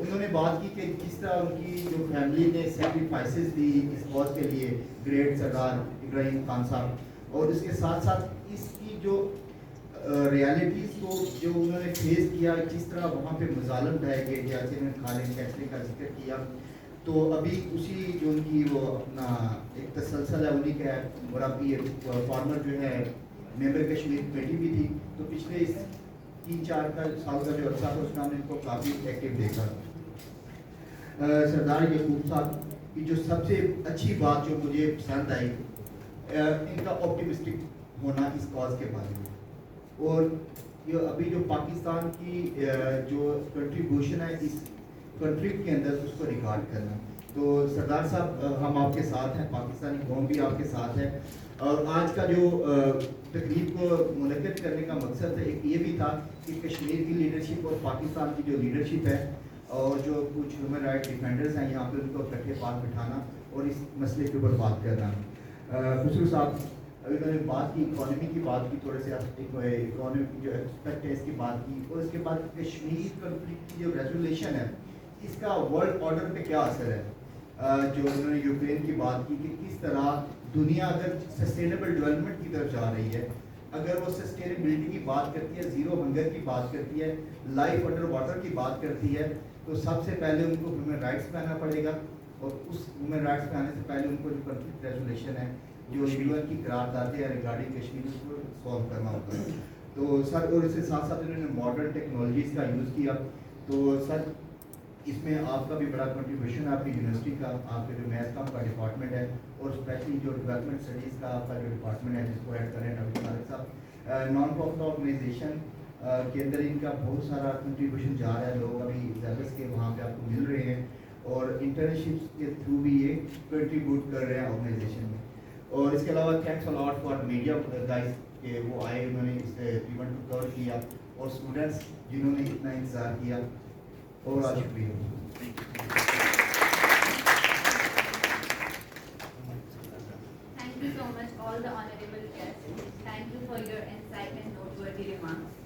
انہوں نے بات کی کہ کس طرح ان کی جو فیملی نے سیکریفائسز دی اس کاز کے لیے، گریٹ سردار ابراہیم خان صاحب، اور اس کے ساتھ ساتھ اس کی جو ریالٹیز کو جو انہوں نے فیس کیا، کس طرح وہاں پہ مظالم ڈھائے گئے، جیسے انہوں نے کھانے فیصلے کا ذکر کیا. تو ابھی اسی جو ان کی وہ اپنا ایک تسلسل ہے انہیں کا ہے، اور ابھی فارمر جو ہے ممبر کشمیر کمیٹی بھی تھی، تو پچھلے 3-4 سال کا جو عرصہ تھا اس میں ہم نے ان کو کافی ایکٹیو دیکھا. سردار یعقوب صاحب کی جو سب سے اچھی بات جو مجھے پسند آئی، ان کا آپٹیمسٹک ہونا اس کاز کے بارے میں، اور یہ ابھی جو پاکستان کی جو کنٹریبیوشن ہے اس کنفلکٹ کے اندر اس کو ریکارڈ کرنا. تو سردار صاحب ہم آپ کے ساتھ ہیں، پاکستانی قوم بھی آپ کے ساتھ ہے، اور آج کا جو تقریب کو منعقد کرنے کا مقصد ایک یہ بھی تھا کہ کشمیر کی لیڈرشپ اور پاکستان کی جو لیڈرشپ ہے اور جو کچھ ہیومن رائٹ ڈیفینڈرز ہیں یہاں پہ ان کو اکٹھے پاس بٹھانا اور اس مسئلے کے اوپر بات کرنا. خسرو صاحب ابھی میں نے بات کی، اکانومی کی بات کی، تھوڑے سے اکانومی کی جو ایکسپیکٹ ہے اس کی بات کی، اور اس کے بعد کشمیر کنفلکٹ کی جو ریزولیشن ہے اس کا ورلڈ آرڈر پہ کیا اثر ہے. جو انہوں نے یوکرین کی بات کی کہ کس طرح دنیا اگر سسٹینیبل ڈیولپمنٹ کی طرف جا رہی ہے، اگر وہ سسٹینیبلٹی کی بات کرتی ہے، زیرو ہنگر کی بات کرتی ہے، لائف انڈر واٹر کی بات کرتی ہے، تو سب سے پہلے ان کو ہیومن رائٹس پہ آنا پڑے گا، اور اس ہیومن رائٹس پہ آنے سے پہلے ان کو جو کنفلکٹ ریزولیشن ہے، جو یو این کی قراردادیں ہیں ریگارڈنگ کشمیر، اس کو سالو کرنا ہوگا. تو سر اور اس کے ساتھ ساتھ انہوں نے ماڈرن ٹیکنالوجیز کا یوز کیا. تو سر اس میں آپ کا بھی بڑا کنٹریبیوشن ہے، آپ کی یونیورسٹی کا، آپ کے جو میتھ کا کا ڈپارٹمنٹ ہے، اور اسپیشلی جو ڈیولپمنٹ اسٹڈیز کا آپ کا جو ڈپارٹمنٹ ہے جس کو ایڈ کریں ڈاکٹر طارق صاحب. نان پروفٹ آرگنائزیشن کے اندر ان کا بہت سارا کنٹریبیوشن جا رہا ہے. لوگ ابھی زیبسٹ کے وہاں پہ آپ کو مل رہے ہیں، اور انٹرنشپس کے تھرو بھی یہ کنٹریبیوٹ کر رہے ہیں آرگنائزیشن میں. اور اس کے علاوہ thanks allot for media guys کہ وہ آئے، انہوں نے اس ایونٹ کو کور کیا، اور اسٹوڈنٹس جنہوں نے اتنا انتظار کیا. اور آج شکریہ. Thank you so much, all the honorable guests. Thank you for your insight and noteworthy remarks.